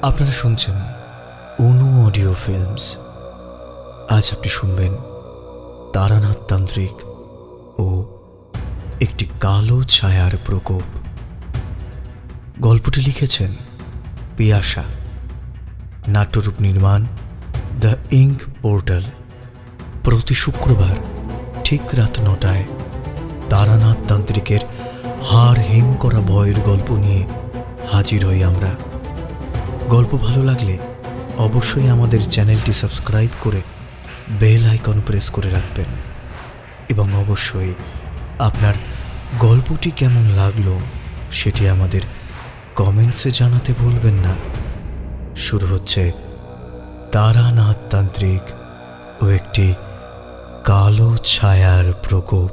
আপনারা শুনছেন অনু audio films. আজ আপনি শুনবেন তারানাথ তান্ত্রিক ও একটি কালো ছায়ার প্রকোপ। গল্পটি লিখেছেন পিয়াসা। নাট্যরূপ নির্মাণ দ্য ইঙ্ক পোর্টাল। প্রতি শুক্রবার ঠিক রাত 9টায় তারানাথ তান্ত্রিকের হাড় হিম করা ভয়ের গল্প নিয়ে হাজির হই আমরা। গল্প ভালো লাগলে অবশ্যই আমাদের চ্যানেলটি সাবস্ক্রাইব করে বেল আইকন প্রেস করে রাখবেন এবং অবশ্যই আপনার গল্পটি কেমন লাগলো সেটি আমাদের কমেন্টসে জানাতে ভুলবেন না। শুরু হচ্ছে তারানাথ তান্ত্রিক ও একটি কালো ছায়ার প্রকোপ।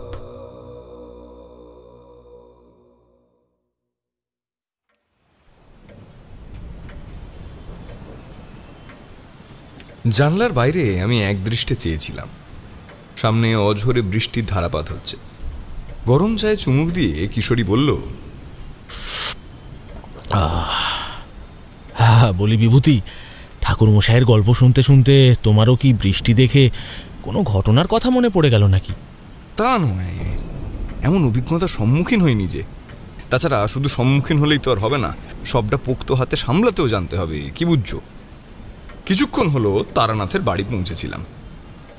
জানলার বাইরে আমি একদৃষ্টে চেয়েছিলাম। সামনে অঝোরে বৃষ্টির ধারাপাত হচ্ছে। গরম চায়ে চুমুক দিয়ে কিশোরী বলল, বলি বিভূতি, ঠাকুরমশাইয়ের গল্প শুনতে শুনতে তোমারও কি বৃষ্টি দেখে কোনো ঘটনার কথা মনে পড়ে গেল নাকি? তা নয়, এমন অভিজ্ঞতার সম্মুখীন হয়নি যে। তাছাড়া শুধু সম্মুখীন হলেই তো আর হবে না, সবটা পোক্ত হাতে সামলাতেও জানতে হবে, কি বুঝছো? কিছুক্ষণ হলো তারানাথের বাড়ি পৌঁছেছিলাম।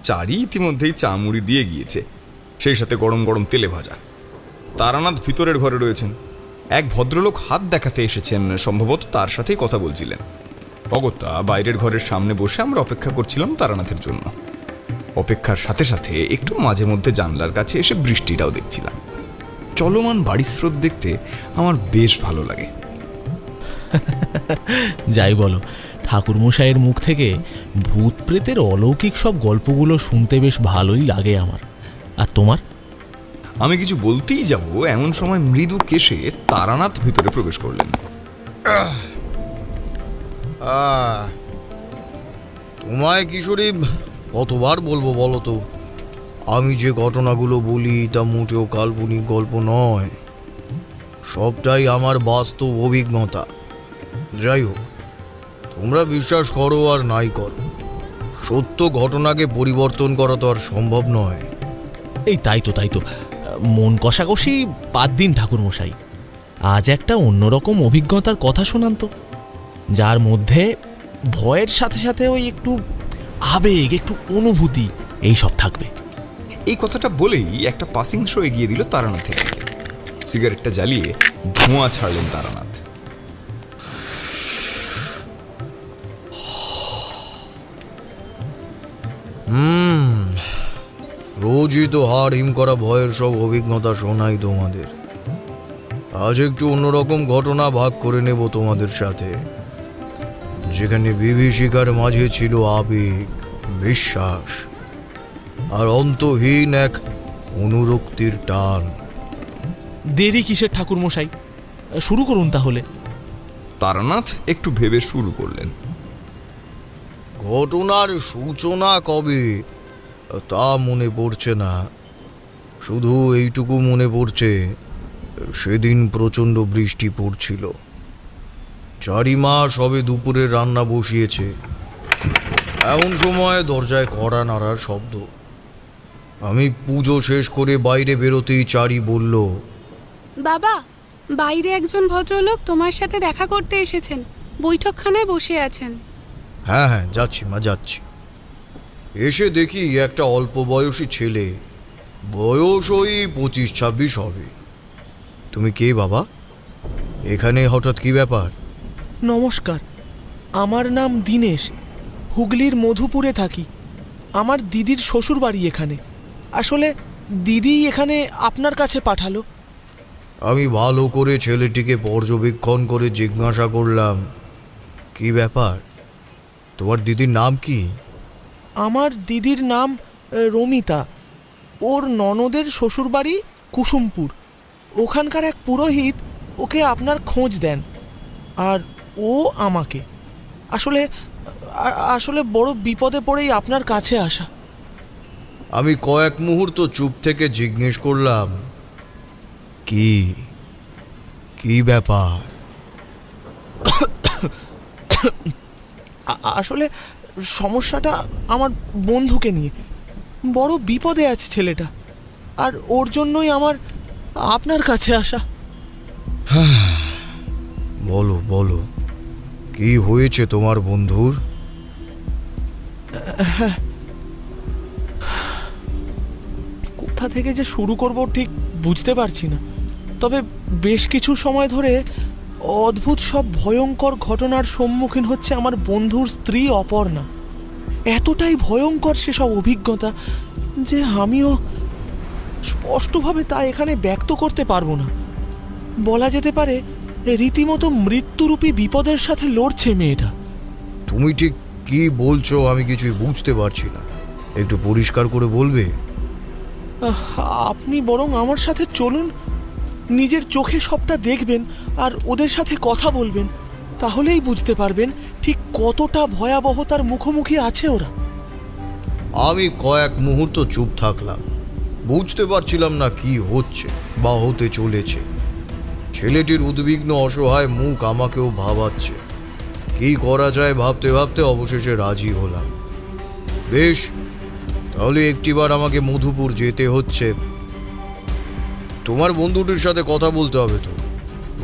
চারি ইতিমধ্যেই চা মুড়ি দিয়ে গিয়েছে, সেই সাথে গরম গরম তেলে ভাজা। তারানাথ ভিতরের ঘরে রয়েছেন। এক ভদ্রলোক হাত দেখাতে এসেছেন, সম্ভবত তার সাথেই কথা বলছিলেন। অগত্যা বাইরের ঘরের সামনে বসে আমরা অপেক্ষা করছিলাম তারানাথের জন্য। অপেক্ষার সাথে সাথে একটু মাঝে মধ্যে জানলার কাছে এসে বৃষ্টিটাও দেখছিলাম। চলমান বাড়ির স্রোত দেখতে আমার বেশ ভালো লাগে। যাই বলো, ঠাকুরমশাইয়ের মুখ থেকে ভূত প্রেতের অলৌকিক সব গল্পগুলো শুনতে বেশ ভালোই লাগে আমার। আর তোমার? আমি কিছু বলতেই যাব, এমন সময় মৃদু কেশে তারানাথ ভিতরে প্রবেশ করলেন। তোমায় কিশোরী কতবার বলবো বলো তো, আমি যে ঘটনাগুলো বলি তা মোটেও কাল্পনিক গল্প নয়, সবটাই আমার বাস্তব অভিজ্ঞতা। যাই হোক, তোমরা বিশ্বাস করো আর নাই করো, সত্য ঘটনাকে পরিবর্তন করা তো আর সম্ভব নয়। এই তাই তো মন কষাকষি বাদ দিন ঠাকুরমশাই। আজ একটা অন্যরকম অভিজ্ঞতার কথা শোনান তো, যার মধ্যে ভয়ের সাথে সাথে ওই একটু আবেগ, একটু অনুভূতি এই সব থাকবে। এই কথাটা বলেই একটা পাসিং শো এগিয়ে দিল তারানাথের দিকে। সিগারেটটা জ্বালিয়ে ধোঁয়া ছাড়লেন তারানাথ। রোজই তো হাড় হিম করা ভয়ের সব অভিজ্ঞতা শোনাই তোমাদের। আজ একটু অন্যরকম ঘটনা ভাগ করে নেব তোমাদের সাথে, যেখানে বিভীষিকার মাঝে ছিল আবেগ, বিশ্বাস আর অন্তহীন এক অনুরক্তির টান। দেরি কিসের ঠাকুরমশাই, শুরু করুন তাহলে। তারানাথ একটু ভেবে শুরু করলেন। ঘটনার সূচনা কবে তা মনে পড়ছে না, শুধু এইটুকু মনে পড়ছে সেদিন প্রচণ্ড বৃষ্টি পড়ছিল। চারিমা সবে দুপুরে রান্না বসিয়েছে, এমন সময় দরজায় কড়া নাড়ার শব্দ। আমি পুজো শেষ করে বাইরে বেরোতেই চারি বলল, বাবা, বাইরে একজন ভদ্রলোক তোমার সাথে দেখা করতে এসেছেন, বৈঠকখানায় বসে আছেন। হ্যাঁ, যাচ্ছি মা, যাচ্ছি। এসে দেখি একটা অল্প বয়সী ছেলে, বয়স ওই 25-26 হবে। তুমি কে বাবা? এখানে হঠাৎ কি ব্যাপার? নমস্কার, আমার নাম দীনেশ, হুগলির মধুপুরে থাকি। আমার দিদির শ্বশুর বাড়ি এখানে। আসলে দিদি এখানে আপনার কাছে পাঠালো। আমি ভালো করে ছেলেটিকে পর্যবেক্ষণ করে জিজ্ঞাসা করলাম, কি ব্যাপার? তোমার দিদির নাম কি? আমার দিদির নাম রমিতা। ওর ননদের শ্বশুরবাড়ি কুসুমপুর। ওখানকার এক পুরোহিত ওকে আপনার খোঁজ দেন, আর ও আমাকে। আসলে বড় বিপদে পড়েই আপনার কাছে আসা। আমি কয়েক মুহূর্ত চুপ থেকে জিজ্ঞেস করলাম, কি ব্যাপার? আসলে সমস্যাটা আমার বন্ধুকে নিয়ে। বড় বিপদে আছে ছেলেটা, আর ওর জন্যই আমার আপনার কাছে আসা। বলো বলো, কি হয়েছে তোমার বন্ধুর? কোথা থেকে যে শুরু করব ঠিক বুঝতে পারছি না। তবে বেশ কিছু সময় ধরে অদ্ভুত সব ভয়ঙ্কর ঘটনার সম্মুখীন হচ্ছে আমার বন্ধুর স্ত্রী অপর্ণা। এতটাই ভয়ঙ্কর সেসব অভিজ্ঞতা যে আমিও স্পষ্টভাবে তা এখানে ব্যক্ত করতে পারবো না। বলা যেতে পারে রীতিমতো মৃত্যুরূপী বিপদের সাথে লড়ছে মেয়েটা। তুমি ঠিক কি বলছো আমি কিছুই বুঝতে পারছি না, একটু পরিষ্কার করে বলবে? আপনি বরং আমার সাথে চলুন, নিজের চোখে সবটা দেখবেন আর ওদের সাথে কথা বলবেন। তাহলেই বুঝতে পারবেন ঠিক কতটা ভয়াবহতার মুখোমুখি আছে ওরা। আমি কয়েক মুহূর্ত চুপ থাকলাম, বুঝতে পারছিলাম না কি হচ্ছে বা হতে চলেছে। ছেলেটির উদ্বিগ্ন অসহায় মুখ আমাকেও ভাবাচ্ছে। কি করা যায় ভাবতে ভাবতে অবশেষে রাজি হলাম। বেশ, তাহলে একটিবার আমাকে মধুপুর যেতে হচ্ছে। তোমার বন্ধুটির সাথে কথা বলতে হবে, তো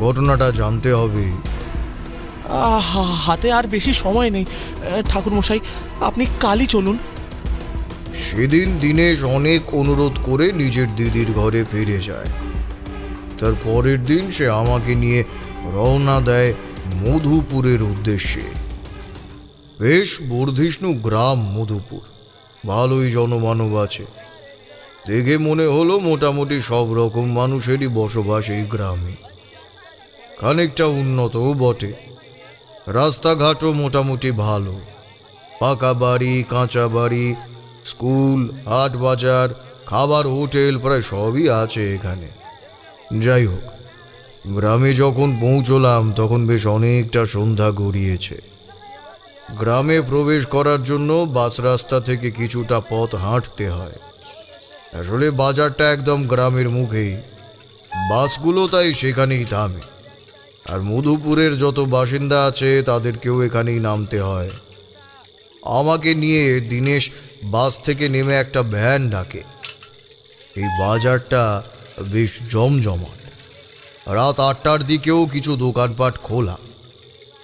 ঘটনাটা জানতে হবে। হাতে আর বেশি সময় নেই ঠাকুরমশাই, আপনি কালই চলুন। সেদিন দীনেশ অনেক অনুরোধ করে নিজের দিদির ঘরে ফিরে যায়। তার পরের দিন সে আমাকে নিয়ে রওনা দেয় মধুপুরের উদ্দেশ্যে। বেশ বর্ধিষ্ণু গ্রাম মধুপুর, ভালোই জনমানব আছে। দেখে মনে হলো মোটামুটি সব রকম মানুষেরই বসবাস এই গ্রামে। খানিকটা উন্নতও বটে, রাস্তাঘাটও মোটামুটি ভালো। পাকা বাড়ি, কাঁচা বাড়ি, স্কুল, হাট বাজার, খাবার হোটেল প্রায় সবই আছে এখানে। যাই হোক, গ্রামে যখন পৌঁছলাম তখন বেশ অনেকটা সন্ধ্যা গড়িয়েছে। গ্রামে প্রবেশ করার জন্য বাস রাস্তা থেকে কিছুটা পথ হাঁটতে হয়। আসলে বাজারটা একদম গ্রামের মুখেই, বাসগুলো তাই সেখানেই থামে। আর মধুপুরের যত বাসিন্দা আছে তাদেরকেও এখানেই নামতে হয়। আমাকে নিয়ে দীনেশ বাস থেকে নেমে একটা ভ্যান ডাকে। এই বাজারটা বেশ জমজমাট। রাত 8টার দিকেও কিছু দোকানপাট খোলা,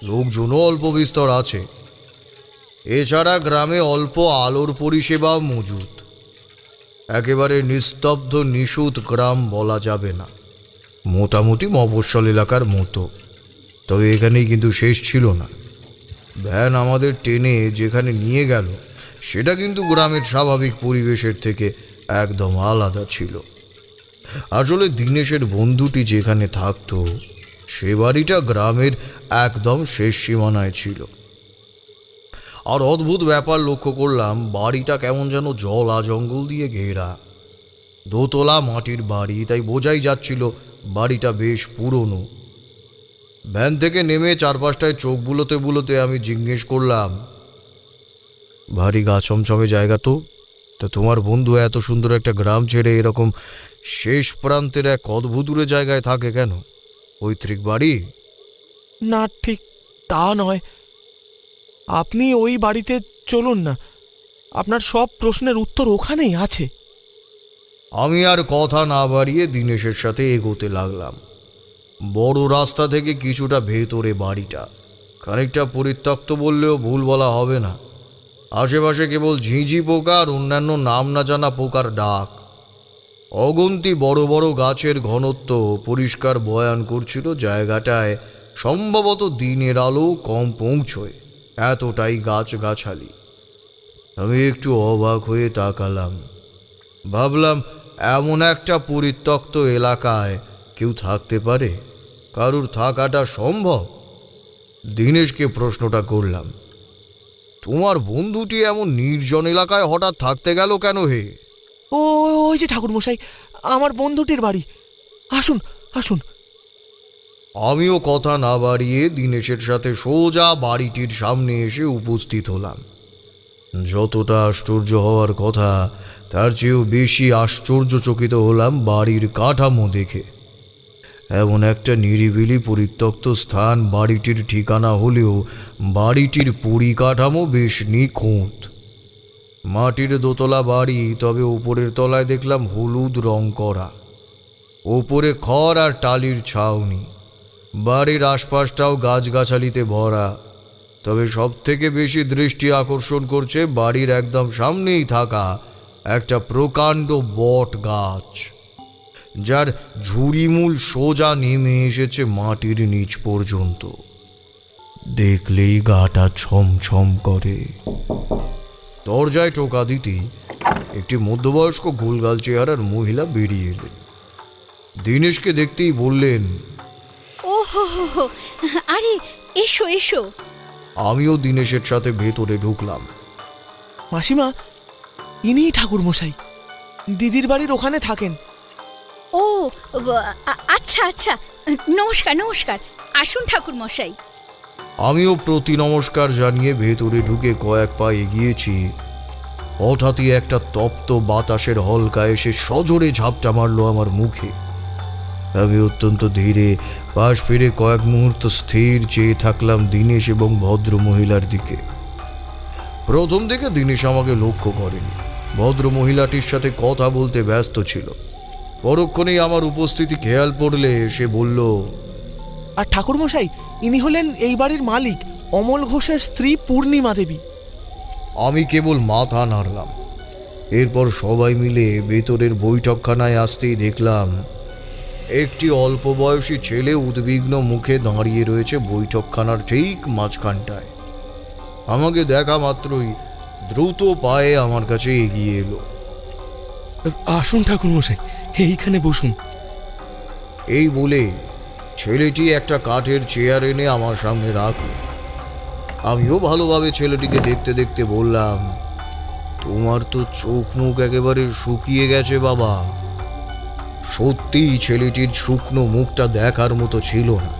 লোকজনও অল্প বিস্তর আছে। এছাড়া গ্রামে অল্প আলোর পরিষেবাও মজুদ। একেবারে নিস্তব্ধ নিশুত গ্রাম বলা যাবে না, মোটামুটি মফস্বল এলাকার মতো। তবে এখানেই কিন্তু শেষ ছিল না। ভ্যান আমাদের টেনে যেখানে নিয়ে গেল সেটা কিন্তু গ্রামের স্বাভাবিক পরিবেশের থেকে একদম আলাদা ছিল। আসলে দীনেশের বন্ধুটি যেখানে থাকতো সে বাড়িটা গ্রামের একদম শেষ সীমানায় ছিল। আর অদ্ভুত ব্যাপার লক্ষ্য করলাম, বাড়িটা কেমন যেন জলা জঙ্গল দিয়ে ঘেরা। দোতলা মাটির বাড়ি, তাই বোঝাই যাচ্ছিল বাড়িটা বেশ পুরনো। ভ্যান থেকে নেমে চারপাশটায় চোখ বুলোতে বুলোতে আমি জিজ্ঞেস করলাম, ভারী গা ছমছমে জায়গা তো, তা তোমার বন্ধু এত সুন্দর একটা গ্রাম ছেড়ে এরকম শেষ প্রান্তের এক অদ্ভুতুরে জায়গায় থাকে কেন? পৈতৃক বাড়ি? না, ঠিক তা নয়। আপনি ওই বাড়িতে চলুন না, আপনার সব প্রশ্নের উত্তর ওখানেই আছে। আমি আর কথা না বাড়িয়ে দীনেশের সাথে এগোতে লাগলাম। বড় রাস্তা থেকে কিছুটা ভেতরে বাড়িটা, খানিকটা পরিত্যক্ত বললেও ভুল বলা হবে না। আশেপাশে কেবল ঝিঁঝি পোকা আর অন্যান্য নাম না জানা পোকার ডাক। অগন্তি বড় বড় গাছের ঘনত্ব পরিষ্কার বয়ান করছিল জায়গাটায় সম্ভবত দিনের আলো কম পৌঁছয়, এতটাই গাছগাছালি। আমি একটু অবাক হয়ে তাকালাম। ভাবলাম, এমন একটা পরিত্যক্ত এলাকায় কেউ থাকতে পারে? কারুর থাকাটা সম্ভব? দীনেশকে প্রশ্নটা করলাম, তোমার বন্ধুটি এমন নির্জন এলাকায় হঠাৎ থাকতে গেল কেন হে? ওই যে ঠাকুরমশাই, আমার বন্ধুটির বাড়ি। আসুন আসুন। আমিও কথা না বাড়িয়ে দীনেশের সাথে সোজা বাড়িটির সামনে এসে উপস্থিত হলাম। যতটা আশ্চর্য হওয়ার কথা তার চেয়েও বেশি আশ্চর্যচকিত হলাম বাড়ির কাঠামো দেখে। এমন একটা নিরিবিলি পরিত্যক্ত স্থান বাড়িটির ঠিকানা হলেও বাড়িটির পরিকাঠামো বেশ নিখুঁত। মাটির দোতলা বাড়ি, তবে উপরের তলায় দেখলাম হলুদ রং করা, ওপরে খড় আর টালির ছাউনি। বাড়ির আশপাশটাও গাছগাছালিতে ভরা, তবে সব থেকে বেশি দৃষ্টি আকর্ষণ করছে বাড়ির একদম সামনেই থাকা একটা প্রকাণ্ড বট গাছ, যার ঝুড়িমূল সোজা নেমে এসেছে মাটির নিচ পর্যন্ত। দেখলেই গাটা ছমছম করে। দরজায় টোকা দিতেই একটি মধ্যবয়স্ক গোলগাল চেহারার মহিলা বেরিয়ে এলেন। দীনেশকে দেখতেই বললেন, ও হো হো হো, আরে এসো এসো। আমিও দীনেশের সাথে ভেতরে ঢুকলাম। মাসিমা, ইনিই ঠাকুরমশাই, দিদির বাড়ির ওখানে থাকেন। ও আচ্ছা আচ্ছা, নমস্কার নমস্কার, আসুন ঠাকুর মশাই। আমিও প্রতি নমস্কার জানিয়ে ভেতরে ঢুকে কয়েক পা এগিয়েছি, হঠাৎই একটা তপ্ত বাতাসের হলকা এসে সজোরে ঝাপটা মারল আমার মুখে। আমি অত্যন্ত ধীরে পাশ ফিরে কয়েক মুহূর্ত স্থির চেয়ে থাকলাম দীনেশ এবং ভদ্র মহিলার দিকে। প্রথম থেকে দীনেশ আমাকে লক্ষ্য করেনি, ভদ্র মহিলাটির সাথে কথা বলতে ব্যস্ত ছিল। পরক্ষণেই আমার উপস্থিতি খেয়াল পড়লে সে বলল, আর ঠাকুরমশাই, ইনি হলেন এই বাড়ির মালিক, অমল ঘোষের স্ত্রী পূর্ণিমা দেবী। আমি কেবল মাথা নাড়লাম। এরপর সবাই মিলে ভেতরের বৈঠকখানায় আসতেই দেখলাম একটি অল্প বয়সী ছেলে উদ্বিগ্ন মুখে দাঁড়িয়ে রয়েছে বৈঠকখানার ঠিক মাঝখানটায়। আমাকে দেখা মাত্রই দ্রুত পায়ে আমার কাছে এগিয়ে এলো। আসুন ঠাকুরমশাই, এইখানে বসুন। এই বলে ছেলেটি একটা কাঠের চেয়ার এনে আমার সামনে রাখল। আমিও ভালোভাবে ছেলেটিকে দেখতে দেখতে বললাম, তোমার তো চোখ মুখ একেবারে শুকিয়ে গেছে বাবা। সত্যিই ছেলেটির শুকনো মুখটা দেখার মতো ছিল না।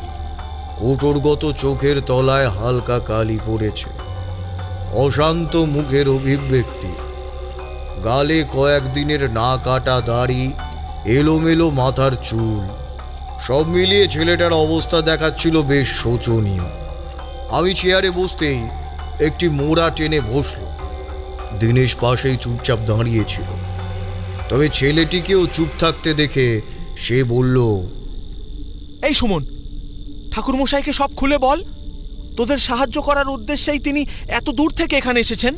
কোটরগত চোখের তলায় হালকা কালি পড়েছে, অশান্ত মুখের অভিব্যক্তি, গালে কয়েকদিনের না কাটা দাড়ি, এলোমেলো মাথার চুল, সব মিলিয়ে ছেলেটার অবস্থা দেখাচ্ছিল বেশ শোচনীয়। আমি চেয়ারে বসতেই একটি মোড়া টেনে বসল। দীনেশ পাশেই চুপচাপ দাঁড়িয়েছিল, তবে ছেলেটিকেও চুপ থাকতে দেখে সে বলল, এই সুমন, ঠাকুরমশাইকে সব খুলে বল। তোদের সাহায্য করার উদ্দেশ্যেই তিনি এত দূর থেকে এখানে এসেছেন।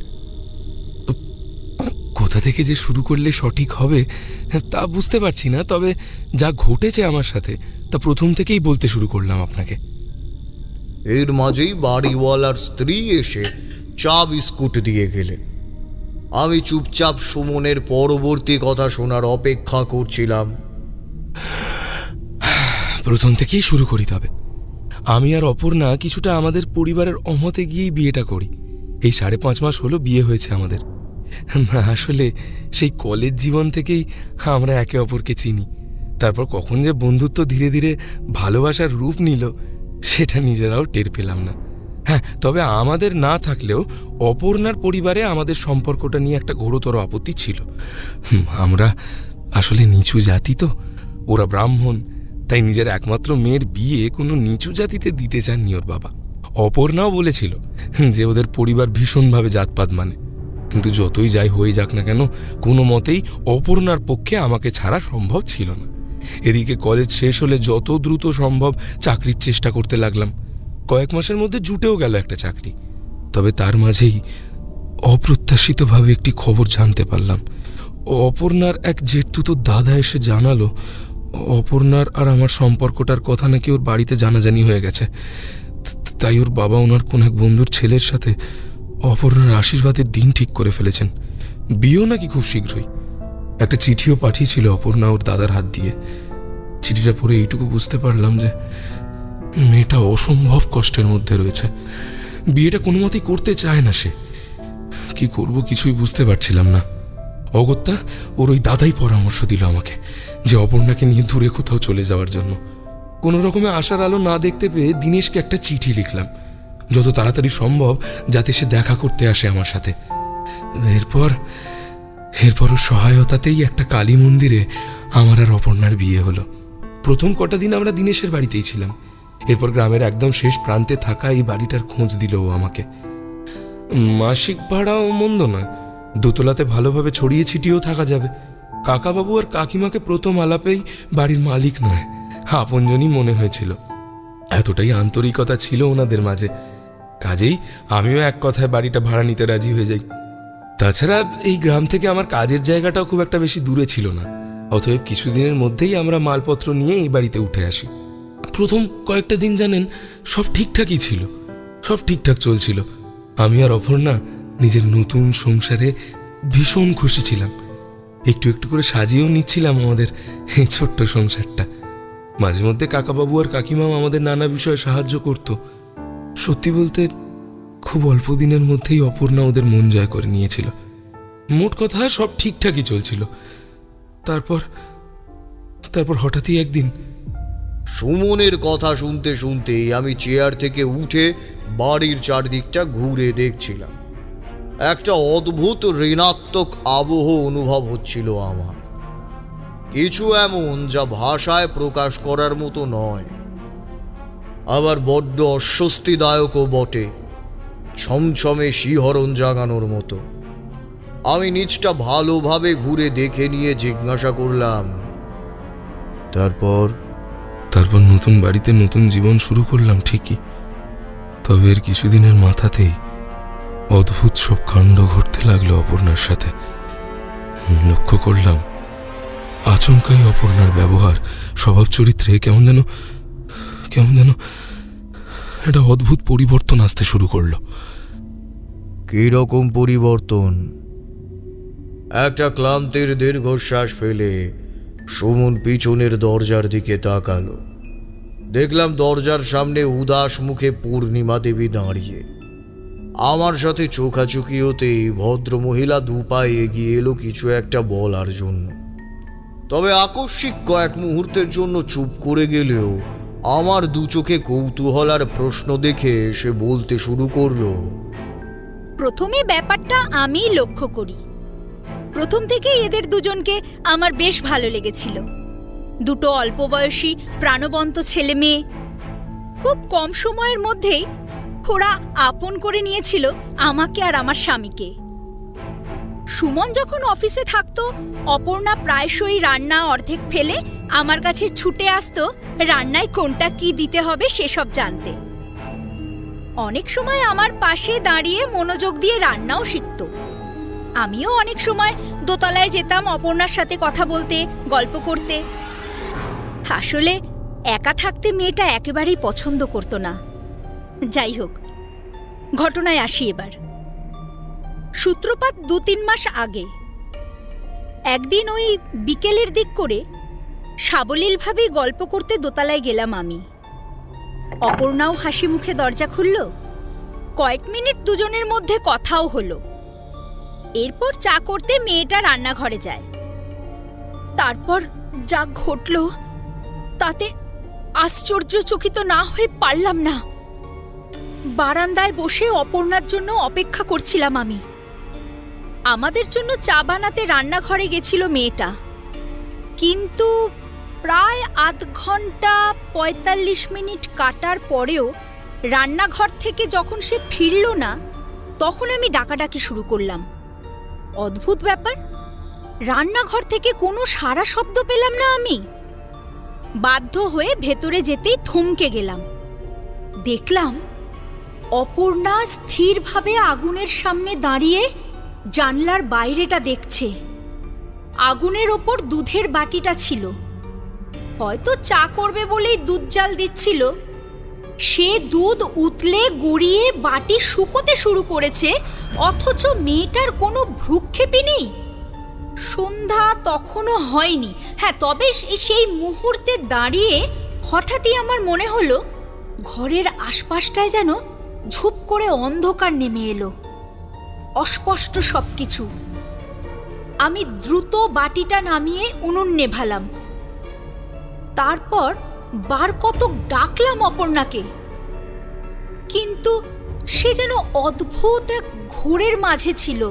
কোথা থেকে যে শুরু করলে সঠিক হবে তা বুঝতে পারছি না, তবে যা ঘটেছে আমার সাথে তা প্রথম থেকেই বলতে শুরু করলাম আপনাকে। এর মাঝেই বাড়িওয়ালার স্ত্রী এসে চা বিস্কুট দিয়ে গেলেন। আমি চুপচাপ সুমনের পরবর্তী কথা শোনার অপেক্ষা করছিলাম। প্রথম থেকেই শুরু করি। তবে আমি আর অপর্ণা কিছুটা আমাদের পরিবারের অমতে গিয়েই বিয়েটা করি। এই 5.5 মাস হলো বিয়ে হয়েছে আমাদের। আসলে সেই কলেজ জীবন থেকেই আমরা একে অপরকে চিনি। তারপর কখন যে বন্ধুত্ব ধীরে ধীরে ভালোবাসার রূপ নিল সেটা নিজেরাও টের পেলাম না। হ্যাঁ, তবে আমাদের না থাকলেও অপর্ণার পরিবারে আমাদের সম্পর্কটা নিয়ে একটা ঘোরতর আপত্তি ছিল। আমরা আসলে নিচু জাতি, তো ওরা ব্রাহ্মণ, তাই নিজের একমাত্র মেয়ের বিয়ে কোনো নিচু জাতিতে দিতে চাননি ওর বাবা। অপর্ণাও বলেছিল যে ওদের পরিবার ভীষণভাবে জাতপাত মানে, কিন্তু যতই যাই হয়ে যাক না কেন কোনো মতেই অপর্ণার পক্ষে আমাকে ছাড়া সম্ভব ছিল না। এদিকে কলেজ শেষ হলে যত দ্রুত সম্ভব চাকরির চেষ্টা করতে লাগলাম। কয়েক মাসের মধ্যে জুটেও গেল একটা চাকরি। তবে তার মাঝেই অপ্রত্যাশিতভাবে একটি খবর জানতে পারলাম। অপর্ণার এক জেঠতুতো দাদা এসে জানালো অপর্ণার আর আমার সম্পর্কটার কথা নাকি ওর বাড়িতে জানাজানি হয়ে গেছে। তাই ওর বাবা ওনার কোন এক বন্ধুর ছেলের সাথে অপর্ণার আশীর্বাদের দিন ঠিক করে ফেলেছেন। বিয়েও নাকি খুব শীঘ্রই। একটা চিঠিও পাঠিয়েছিল অপর্ণা ওর দাদার হাত দিয়ে। চিঠিটা পড়ে এইটুকু বুঝতে পারলাম যে মেয়েটা অসম্ভব কষ্টের মধ্যে রয়েছে। বিয়েটা কোনো মতেই করতে চায় না সে। কি করব কিছুই বুঝতে পারছিলাম না। অগত্যা ওর ওই দাদাই পরামর্শ দিল আমাকে যে অপর্ণাকে নিয়ে দূরে কোথাও চলে যাওয়ার জন্য। কোনো রকমে আশার আলো না দেখতে পেয়ে দীনেশকে একটা চিঠি লিখলাম, যত তাড়াতাড়ি সম্ভব যাতে সে দেখা করতে আসে আমার সাথে। এরপর ওর সহায়তাতেই একটা কালী মন্দিরে আমার আর অপর্ণার বিয়ে হলো। প্রথম কটা দিন আমরা দিনেশের বাড়িতেই ছিলাম। এরপর গ্রামের একদম শেষ প্রান্তে থাকা এই বাড়িটার খোঁজ দিল ও আমাকে। মাসিক ভাড়াও মন্দ নয়, দোতলাতে ভালোভাবে ছড়িয়ে ছিটিয়েও থাকা যাবে। কাকাবাবু আর কাকিমাকে প্রথম আলাপেই বাড়ির মালিক নয়, আপনজনই মনে হয়েছিল। এতটাই আন্তরিকতা ছিল ওনাদের মাঝে, কাজেই আমিও এক কথায় বাড়িটা ভাড়া নিতে রাজি হয়ে যাই। তাছাড়া এই গ্রাম থেকে আমার কাজের জায়গাটাও খুব একটা বেশি দূরে ছিল না, অতএব কিছুদিনের মধ্যেই আমরা মালপত্র নিয়ে এই বাড়িতে উঠে আসি। প্রথম কয়েকটা দিন জানেন সব ঠিকঠাকই ছিল, সব ঠিকঠাক চলছিল। আমি আর অপর্ণা নিজের নতুন সংসারে ভীষণ খুশি ছিলাম। একটু একটু করে সাজিয়েও নিচ্ছিলাম আমাদের এই ছোট্ট সংসারটা। মাঝে মধ্যে কাকাবাবু আর কাকিমাও আমাদের নানা বিষয়ে সাহায্য করত। সত্যি বলতে খুব অল্প দিনের মধ্যেই অপর্ণা ওদের মন জয় করে নিয়েছিল। মোট কথা সব ঠিকঠাকই চলছিল। তারপর হঠাৎই একদিন সুমনের কথা শুনতে শুনতেই আমি চেয়ার থেকে উঠে বাড়ির চারদিকটা ঘুরে দেখছিলাম। একটা অদ্ভুত ঋণাত্মক আবহ অনুভব হচ্ছিল আমার, কিছু এমন যা ভাষায় প্রকাশ করার মতো নয়, আবার বড্ড অস্বস্তিদায়কও বটে, ছমছমে শিহরণ জাগানোর মতো। আমি নিচটা ভালোভাবে ঘুরে দেখে নিয়ে জিজ্ঞাসা করলাম, তারপর নতুন বাড়িতে নতুন জীবন শুরু করলাম ঠিকই, তবে এর কিছুদিনের মাথাতেই অদ্ভুত সব কাণ্ড ঘটতে লাগলো অপর্ণার সাথে। লক্ষ্য করলাম আচমকাই অপর্ণার ব্যবহার, স্বভাব চরিত্রে কেমন যেন একটা অদ্ভুত পরিবর্তন আসতে শুরু করলো। কিরকম পরিবর্তন? একটা ক্লান্তির দীর্ঘশ্বাস ফেলে সুমন পিছনের দরজার দিকে তাকালো। দেখলাম দরজার সামনে উদাস মুখে পূর্ণিমা দেবী দাঁড়িয়ে। আমার সাথে চোখাচোখি হতেই ভদ্রমহিলা দুপায়ে এগিয়ে এলো কিছু একটা বলার জন্য, তবে আকস্মিক কয়েক মুহূর্তের জন্য চুপ করে গেলেও আমার দু চোখে কৌতূহল আর প্রশ্ন দেখে সে বলতে শুরু করলো, প্রথমে ব্যাপারটা আমি লক্ষ্য করি। প্রথম থেকেই এদের দুজনকে আমার বেশ ভালো লেগেছিল। দুটো অল্প বয়সী প্রাণবন্ত ছেলে মেয়ে, খুব কম সময়ের মধ্যেই ওরা আপন করে নিয়েছিল আমাকে আর আমার স্বামীকে। সুমন যখন অফিসে থাকতো, অপর্ণা প্রায়শই রান্না অর্ধেক ফেলে আমার কাছে ছুটে আসতো রান্নায় কোনটা কি দিতে হবে সেসব জানতে। অনেক সময় আমার পাশে দাঁড়িয়ে মনোযোগ দিয়ে রান্নাও শিখত। আমিও অনেক সময় দোতলায় যেতাম অপর্ণার সাথে কথা বলতে, গল্প করতে। আসলে একা থাকতে মেয়েটা একেবারেই পছন্দ করত না। যাই হোক, ঘটনায় আসি এবার। সূত্রপাত 2-3 মাস আগে। একদিন ওই বিকেলের দিক করে সাবলীলভাবে গল্প করতে দোতলায় গেলাম আমি। অপর্ণাও হাসি মুখে দরজা খুলল। কয়েক মিনিট দুজনের মধ্যে কথাও হলো। এরপর চা করতে মেয়েটা রান্নাঘরে যায়। তারপর যা ঘটল তাতে আশ্চর্যচকিত না হয়ে পারলাম না। বারান্দায় বসে অপর্ণার জন্য অপেক্ষা করছিলাম আমি। আমাদের জন্য চা বানাতে রান্নাঘরে গেছিল মেয়েটা, কিন্তু প্রায় আধ ঘন্টা 45 মিনিট কাটার পরেও রান্নাঘর থেকে যখন সে ফিরল না, তখন আমি ডাকাডাকি শুরু করলাম। অদ্ভুত ব্যাপার, রান্নাঘর থেকে কোনো সাড়া শব্দ পেলাম না আমি। বাধ্য হয়ে ভেতরে যেতেই থমকে গেলাম। দেখলাম অপর্ণা স্থিরভাবে আগুনের সামনে দাঁড়িয়ে জানলার বাইরেটা দেখছে। আগুনের ওপর দুধের বাটিটা ছিল, হয়তো চা করবে বলেই দুধ জাল দিচ্ছিল। সে দুধ উতলে গড়িয়ে বাটি শুকোতে শুরু করেছে, অথচ মেয়েটার কোনো ভ্রুক্ষেপই নেই। সন্ধ্যা তখনও হয়নি। হ্যাঁ, তবে সেই মুহূর্তে দাঁড়িয়ে হঠাৎই আমার মনে হলো ঘরের আশপাশটায় যেন ঝুপ করে অন্ধকার নেমে এলো, অস্পষ্ট সবকিছু। আমি দ্রুত বাটিটা নামিয়ে উনুন নেভালাম। তারপর বার কতক ডাকলাম অপর্ণাকে, কিন্তু সে যেন অদ্ভুত এক ঘোরের মাঝে ছিল।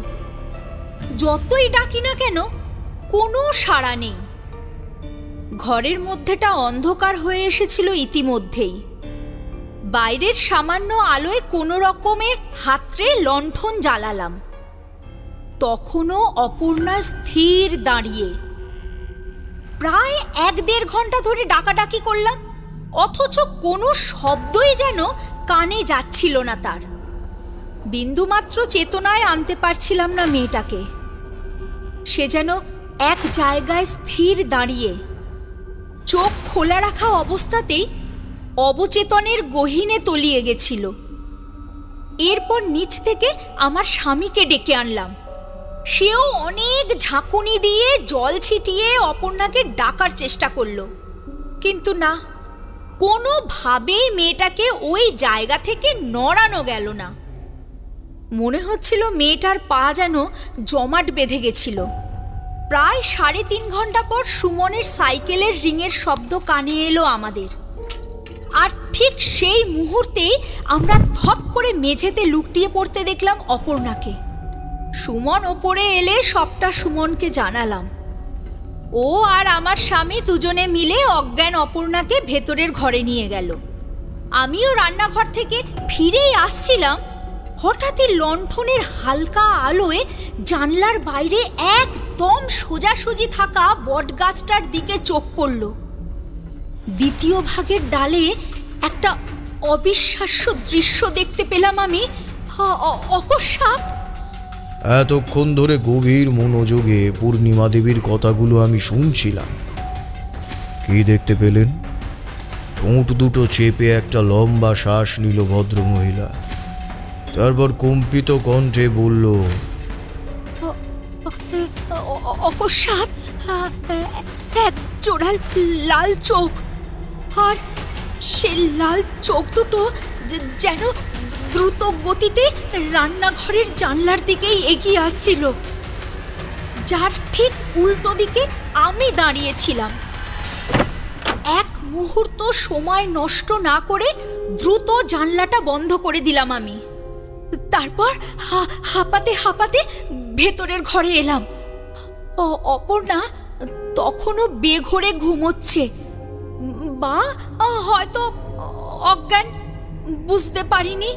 যতই ডাকি না কেন কোনো সাড়া নেই। ঘরের মধ্যেটা অন্ধকার হয়ে এসেছিল ইতিমধ্যেই। বাইরের সামান্য আলোয় কোনো রকমে হাতড়ে লণ্ঠন জ্বালালাম। তখনও অপর্ণা স্থির দাঁড়িয়ে। প্রায় 1-1.5 ঘন্টা ধরে ডাকাডাকি করলাম, অথচ কোনো শব্দই যেন কানে যাচ্ছিল না তার। বিন্দুমাত্র চেতনায় আনতে পারছিলাম না মেয়েটাকে। সে যেন এক জায়গায় স্থির দাঁড়িয়ে, চোখ খোলা রাখা অবস্থাতেই অবচেতনের গহীনে তলিয়ে গেছিল। এরপর নিচ থেকে আমার স্বামীকে ডেকে আনলাম। সেও অনেক ঝাঁকুনি দিয়ে জল ছিটিয়ে অপর্ণাকে ডাকার চেষ্টা করলো, কিন্তু না, কোনোভাবেই মেয়েটাকে ওই জায়গা থেকে নড়ানো গেল না। মনে হচ্ছিল মেয়েটার পা যেন জমাট বেঁধে গেছিল। প্রায় 3.5 ঘন্টা পর সুমনের সাইকেলের রিংয়ের শব্দ কানে এলো আমাদের। আর ঠিক সেই মুহূর্তেই আমরা ধপ করে মেঝেতে লুটিয়ে পড়তে দেখলাম অপর্ণাকে। সুমন ওপরে এলে সবটা সুমনকে জানালাম। ও আর আমার স্বামী দুজনে মিলে অজ্ঞান অপর্ণাকে ভেতরের ঘরে নিয়ে গেল। আমিও রান্নাঘর থেকে ফিরেই আসছিলাম, হঠাৎই লণ্ঠনের হালকা আলোয় জানলার বাইরে একদম সোজাসুজি থাকা বটগাছটার দিকে চোখ পড়ল। 2য় ভাগের ডালে একটা অবিশ্বাস্য দৃশ্য দেখতে পেলাম আমি। অকস্মাৎ এতক্ষণ ধরে গভীর মনোযোগে পূর্ণিমা দেবীর কথাগুলো আমি শুনছিলাম। কি দেখতে পেলেন? ঠোঁট দুটো চেপে একটা লম্বা শ্বাস নিল ভদ্রমহিলা। তারপর কম্পিত কণ্ঠে বলল, অকস্মাৎ এক জোড়া লাল চোখ, আর সে লাল চোখ দুটো যেন দ্রুত গতিতে রান্নাঘরের জানলার দিকেই এগিয়ে আসছিল, যার ঠিক উল্টো দিকে আমি দাঁড়িয়েছিলাম। এক মুহূর্ত সময় নষ্ট না করে দ্রুত জানলাটা বন্ধ করে দিলাম আমি। তারপর হাঁপাতে হাঁপাতে ভেতরের ঘরে এলাম। অপর্ণা তখনও বেঘোরে ঘুমোচ্ছে, বা হয়তো অজ্ঞান, বুঝতে পারিনি।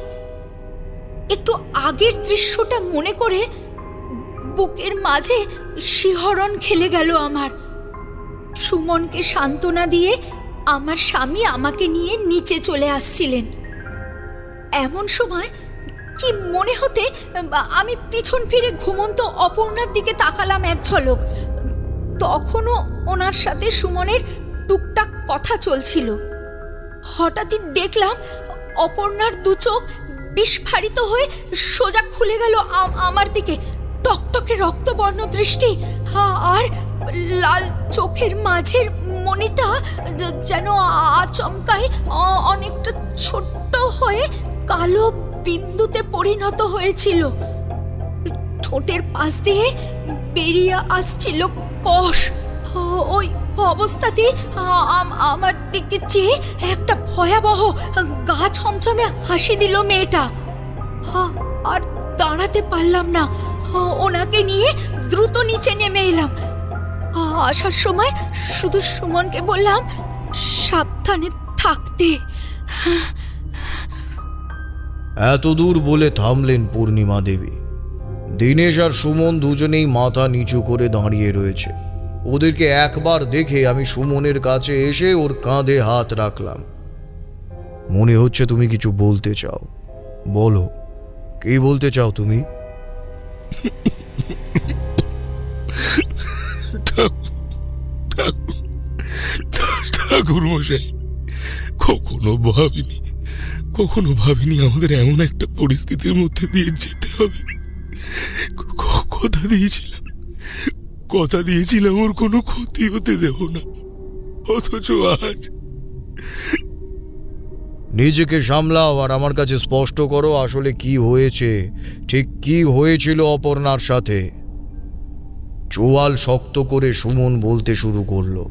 একটু আগের দৃশ্যটা মনে করে বুকের মাঝে শিহরণ খেলে গেল আমার। সুমনকে সান্ত্বনা দিয়ে আমার স্বামী আমাকে নিয়ে নিচে চলে আসছিলেন। এমন সময় কি মনে হতে আমি পিছন ফিরে ঘুমন্ত অপর্ণার দিকে তাকালাম এক ঝলক। তখনও ওনার সাথে সুমনের টুকটাক কথা চলছিল। হঠাৎই দেখলাম অপর্ণার 2 চোখ বিস্ফারিত হয়ে সোজা খুলে গেল আমার দিকে। টকটকে রক্তবর্ণ দৃষ্টি, আর লাল চোখের মাঝের মণিটা যেন আচমকায় অনেকটা ছোট্ট হয়ে কালো বিন্দুতে পরিণত হয়েছিল। ঠোঁটের পাশ দিয়ে বেরিয়ে আসছিল কষ। ওই অবস্থাতে আমার দিকে চেয়ে একটা ভয়াবহ গা ছমছমে হাসি দিল মেয়েটা। আর দাঁড়াতে পারলাম না, ওনাকে নিয়ে দ্রুত নিচে নেমে এলাম। আসার সময় শুধু সুমনকে বললাম সাবধানে থাকতে। এত দূর বলে থামলেন পূর্ণিমা দেবী। দীনেশ আর সুমন দুজনেই মাথা নিচু করে দাঁড়িয়ে রয়েছে। ওদেরকে একবার দেখে আমি সুমনের কাছে এসে ওর কাঁধে হাত রাখলাম। মনে হচ্ছে তুমি কিছু বলতে চাও, বলো, কি বলতে চাও তুমি? ঠাকুর মশাই, কখনো ভাবিনি আমাদের এমন একটা পরিস্থিতির মধ্যে দিয়ে যেতে হবে। কথা দিয়েছিলাম ওর কোনো ক্ষতি হতে দেব না, অথচ আজ। নিজেকে সামলাও আর আমার কাছে স্পষ্ট করো আসলে কি হয়েছে, ঠিক কি হয়েছিল অপর্ণার সাথে। চোয়াল শক্ত করে সুমন বলতে শুরু করলো।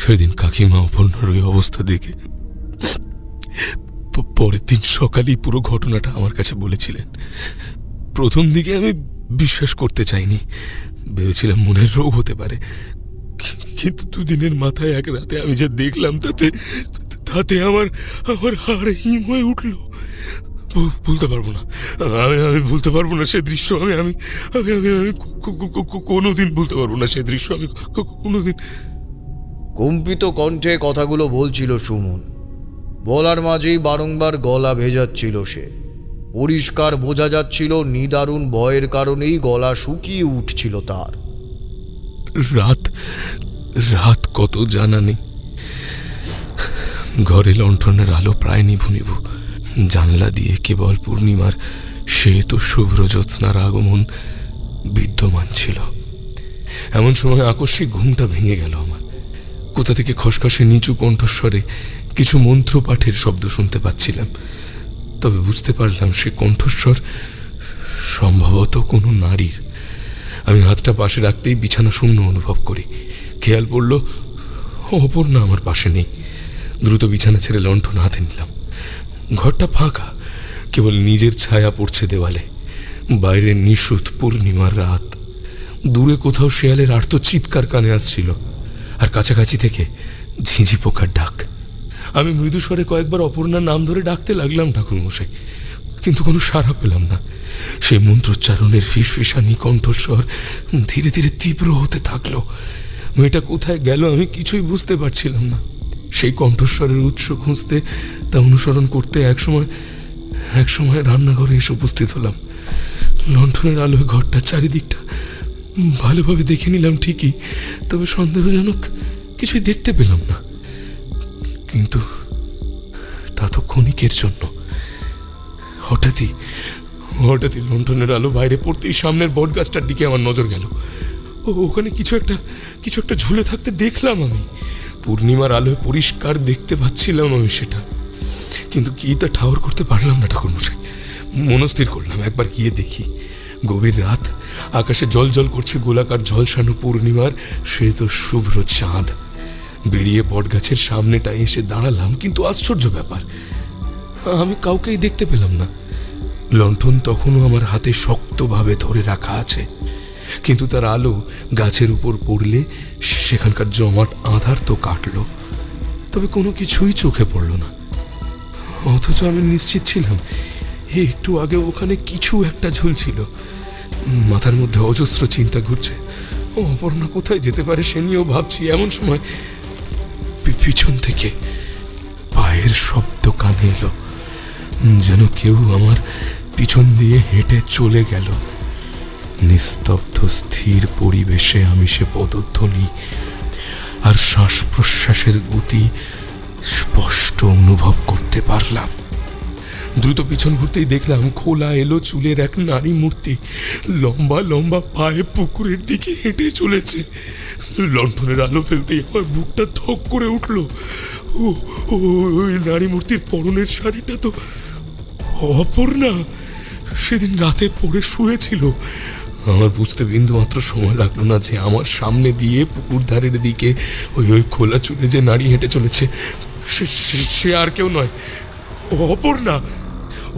সেদিন কাকিমা অপর্ণার ওই অবস্থা দেখে পরের দিন সকালেই পুরো ঘটনাটা আমার কাছে বলেছিলেন। প্রথম দিকে আমি বিশ্বাস করতে চাইনি, ভেবেছিলাম মনের রোগ হতে পারে, কিন্তু দুদিনের মাথায় এক রাতে আমি যা দেখলাম তাতে আমার হাড় হিম হয়ে উঠল। ভুলতে পারবো না, আমি ভুলতে পারবো না সে দৃশ্য। আমি আমি আমি আমি কোনোদিন ভুলতে পারবো না সে দৃশ্য, আমি কোনোদিন। কম্পিত কণ্ঠে কথাগুলো বলছিল সুমন। বলার মাঝেই বারংবার গলা ভেজাচ্ছিল সে। পরিষ্কার বোঝা যাচ্ছিল নিদারুণ ভয়ের কারণেই গলা শুকিয়ে উঠছিল তার। রাত কত জানা নেই। ঘরে লণ্ঠনের আলো প্রায় নিভু নিভু। জানলা দিয়ে কেবল পূর্ণিমার শ্বেত শুভ্র জ্যোৎস্নার আগমন বিদ্যমান ছিল। এমন সময় আকস্মিক ঘুমটা ভেঙে গেল আমার। কোথা থেকে খসখসে নিচু কণ্ঠস্বরে কিছু মন্ত্র পাঠের শব্দ শুনতে পাচ্ছিলাম। তবে বুঝতে পারলাম সে কণ্ঠস্বর সম্ভবত কোনো নারীর। আমি হাতটা পাশে রাখতেই বিছানা শূন্য অনুভব করি। খেয়াল পড়ল অপর্ণা আমার পাশে নেই। দ্রুত বিছানা ছেড়ে লণ্ঠন হাতে নিলাম। ঘরটা ফাঁকা, কেবল নিজের ছায়া পড়ছে দেওয়ালে। বাইরে নিশুত পূর্ণিমার রাত। দূরে কোথাও শেয়ালের আর্ত চিৎকার কানে আসছিল, আর কাছাকাছি থেকে ঝিঁঝি পোকার ডাক। আমি মৃদুস্বরে কয়েকবার অপর্ণার নাম ধরে ডাকতে লাগলাম ঠাকুরমশাই, কিন্তু কোনো সাড়া পেলাম না। সেই মন্ত্রোচ্চারণের ফিসফিসানি কণ্ঠস্বর ধীরে ধীরে তীব্র হতে থাকলো। মেয়েটা কোথায় গেল আমি কিছুই বুঝতে পারছিলাম না। সেই কণ্ঠস্বরের উৎস খুঁজতে, তা অনুসরণ করতে একসময় রান্নাঘরে এসে উপস্থিত হলাম। লণ্ঠনের আলোয় ঘরটা চারিদিকটা ভালোভাবে দেখে নিলাম ঠিকই, তবে সন্দেহজনক কিছুই দেখতে পেলাম না। কিন্তু তা তো ক্ষণিকের জন্য। হঠাৎই লণ্ঠনের আলো বাইরে পড়তেই সামনের বট গাছটার দিকে আমার নজর গেল। ওখানে কিছু একটা ঝুলে থাকতে দেখলাম আমি। পূর্ণিমার আলোয় পরিষ্কার দেখতে পাচ্ছিলাম আমি সেটা, কিন্তু কি তা ঠাওর করতে পারলাম না ঠাকুরমশাই। মনস্থির করলাম একবার গিয়ে দেখি। গভীর রাত, আকাশে জল করছে গোলাকার ঝলসানো পূর্ণিমার শ্বেত শুভ্র চাঁদ। বেরিয়ে বটগাছের সামনেটা এসে দাঁড়ালাম, কিন্তু আশ্চর্য ব্যাপার, আমি কাউকেই দেখতে পেলাম না। লণ্ঠন তখনও আমার হাতে শক্তভাবে ধরে রাখা আছে, কিন্তু তার আলো গাছের উপর পড়লে সেখানকার জমাট আঁধার তো কাটল, তবে কোনো কিছুই চোখে পড়ল না। অথচ আমি নিশ্চিত ছিলাম একটু আগে ওখানে কিছু একটা ঝুলছিল। মাথার মধ্যে অজস্র চিন্তা ঘুরছে। অপর্ণা কোথায় যেতে পারে সে নিয়েও ভাবছি। এমন সময় পিছন থেকে পায়ের শব্দ কানে এলো, যেন কেউ আমার পিছন দিয়ে হেঁটে চলে গেল। নিস্তব্ধ স্থির পরিবেশে আমি সে পদধ্বনি আর শ্বাস প্রশ্বাসের গতি স্পষ্ট অনুভব করতে পারলাম। দ্রুত পিছন ঘুরতেই দেখলাম খোলা এলো চুলের এক নারী মূর্তি লম্বা লম্বা পায়ে পুকুরের দিকে হেঁটে চলেছে। লণ্ঠনের আলো ফেলতেই আমার বুকটা ধক করে উঠল। ওই নারী মূর্তির পরনের শাড়িটা তো অপর্ণা সেদিন রাতে পরে শুয়েছিল। আমার বুঝতে বিন্দুমাত্র সময় লাগলো না যে আমার সামনে দিয়ে পুকুর ধারের দিকে ওই খোলা চুলে যে নারী হেঁটে চলেছে সে আর কেউ নয়, অপর্ণা।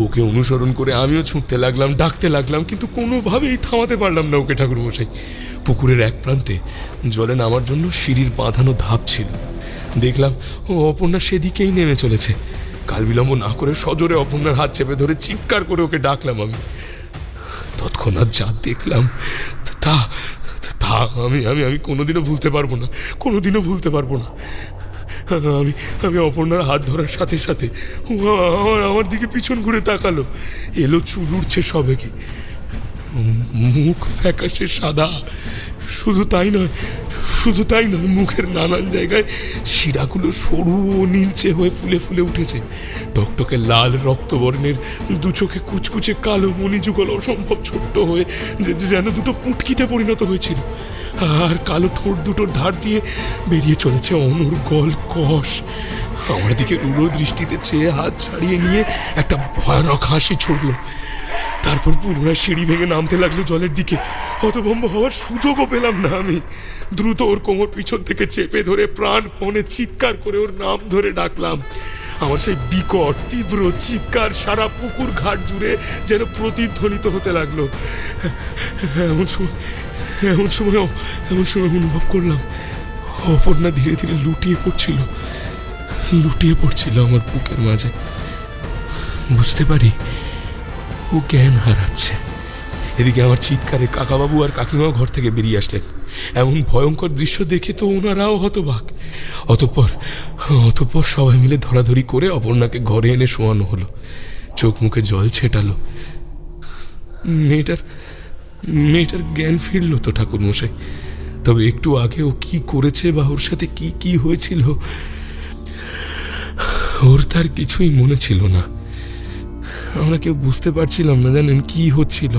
ওকে অনুসরণ করে আমিও ছুটতে লাগলাম, ডাকতে লাগলাম, কিন্তু কোনোভাবেই থামাতে পারলাম না ওকে ঠাকুরমশাই। পুকুরের এক প্রান্তে জলে নামার জন্য সিঁড়ির বাঁধানো ধাপ ছিল। দেখলাম অপর্ণা সেদিকেই নেমে চলেছে। কাল বিলম্ব না করে সজোরে অপর্ণার হাত চেপে ধরে চিৎকার করে ওকে ডাকলাম আমি। তৎক্ষণাৎ যা দেখলাম তা আমি কোনোদিনও ভুলতে পারবো না, কোনোদিনও ভুলতে পারবো না। আমি অপর্ণার হাত ধরার সাথে সাথে আমার দিকে পিছন ঘুরে তাকালো। এলো চুল উঠছে সবেগে, মুখ ফ্যাকাশে সাদা। শুধু তাই নয়, মুখের নানান জায়গায় শিরাগুলো সরু ও নীলচে হয়ে ফুলে ফুলে উঠেছে। টকটকে লাল রক্তবর্ণের দু চোখে কুচকুচে কালো মণিযুগল অসম্ভব ছোট্ট হয়ে যেন দুটো পুটকিতে পরিণত হয়েছিল। আর কালো ঠোঁট দুটোর ধার দিয়ে বেরিয়ে চলেছে অনর্গল কষ। আমার দিকে রুড়ো দৃষ্টিতে চেয়ে হাত ছাড়িয়ে নিয়ে একটা ভয়ানক হাসি ছুড়ল। তারপর পুনরায় সিঁড়ি ভেঙে নামতে লাগলো জলের দিকে। হতভম্ব হওয়ার সুযোগও পেলাম না আমি। দ্রুত ওর কোমর পিছন থেকে চেপে ধরে প্রাণপণে চিৎকার করে ওর নাম ধরে ডাকলাম। আমার সেই বিকট তীব্র চিৎকার সারা পুকুর ঘাট জুড়ে যেন প্রতিধ্বনিত হতে লাগলো। এমন সময় অনুভব করলাম অপর্ণা ধীরে ধীরে লুটিয়ে পড়ছিল আমার বুকের মাঝে। বুঝতে পারি ও জ্ঞান হারাচ্ছে। এদিকে আমার চিৎকারে কাকাবাবু আর কাকিমাও ঘর থেকে বেরিয়ে আসলেন। এমন ভয়ঙ্কর দৃশ্য দেখে তো ওনারাও হতবাক। অতঃপর সবাই মিলে ধরাধরি করে অপর্ণাকে ঘরে এনে শোয়ানো হলো। চোখ মুখে জল ছেটালো। মেয়েটার জ্ঞান ফিরল তো ঠাকুরমশাই। তবে একটু আগে ও কি করেছে বা ওর সাথে কি হয়েছিল ওর তার কিছুই মনে ছিল না। আমরা কেউ বুঝতে পারছিলাম না জানেন কি হচ্ছিল।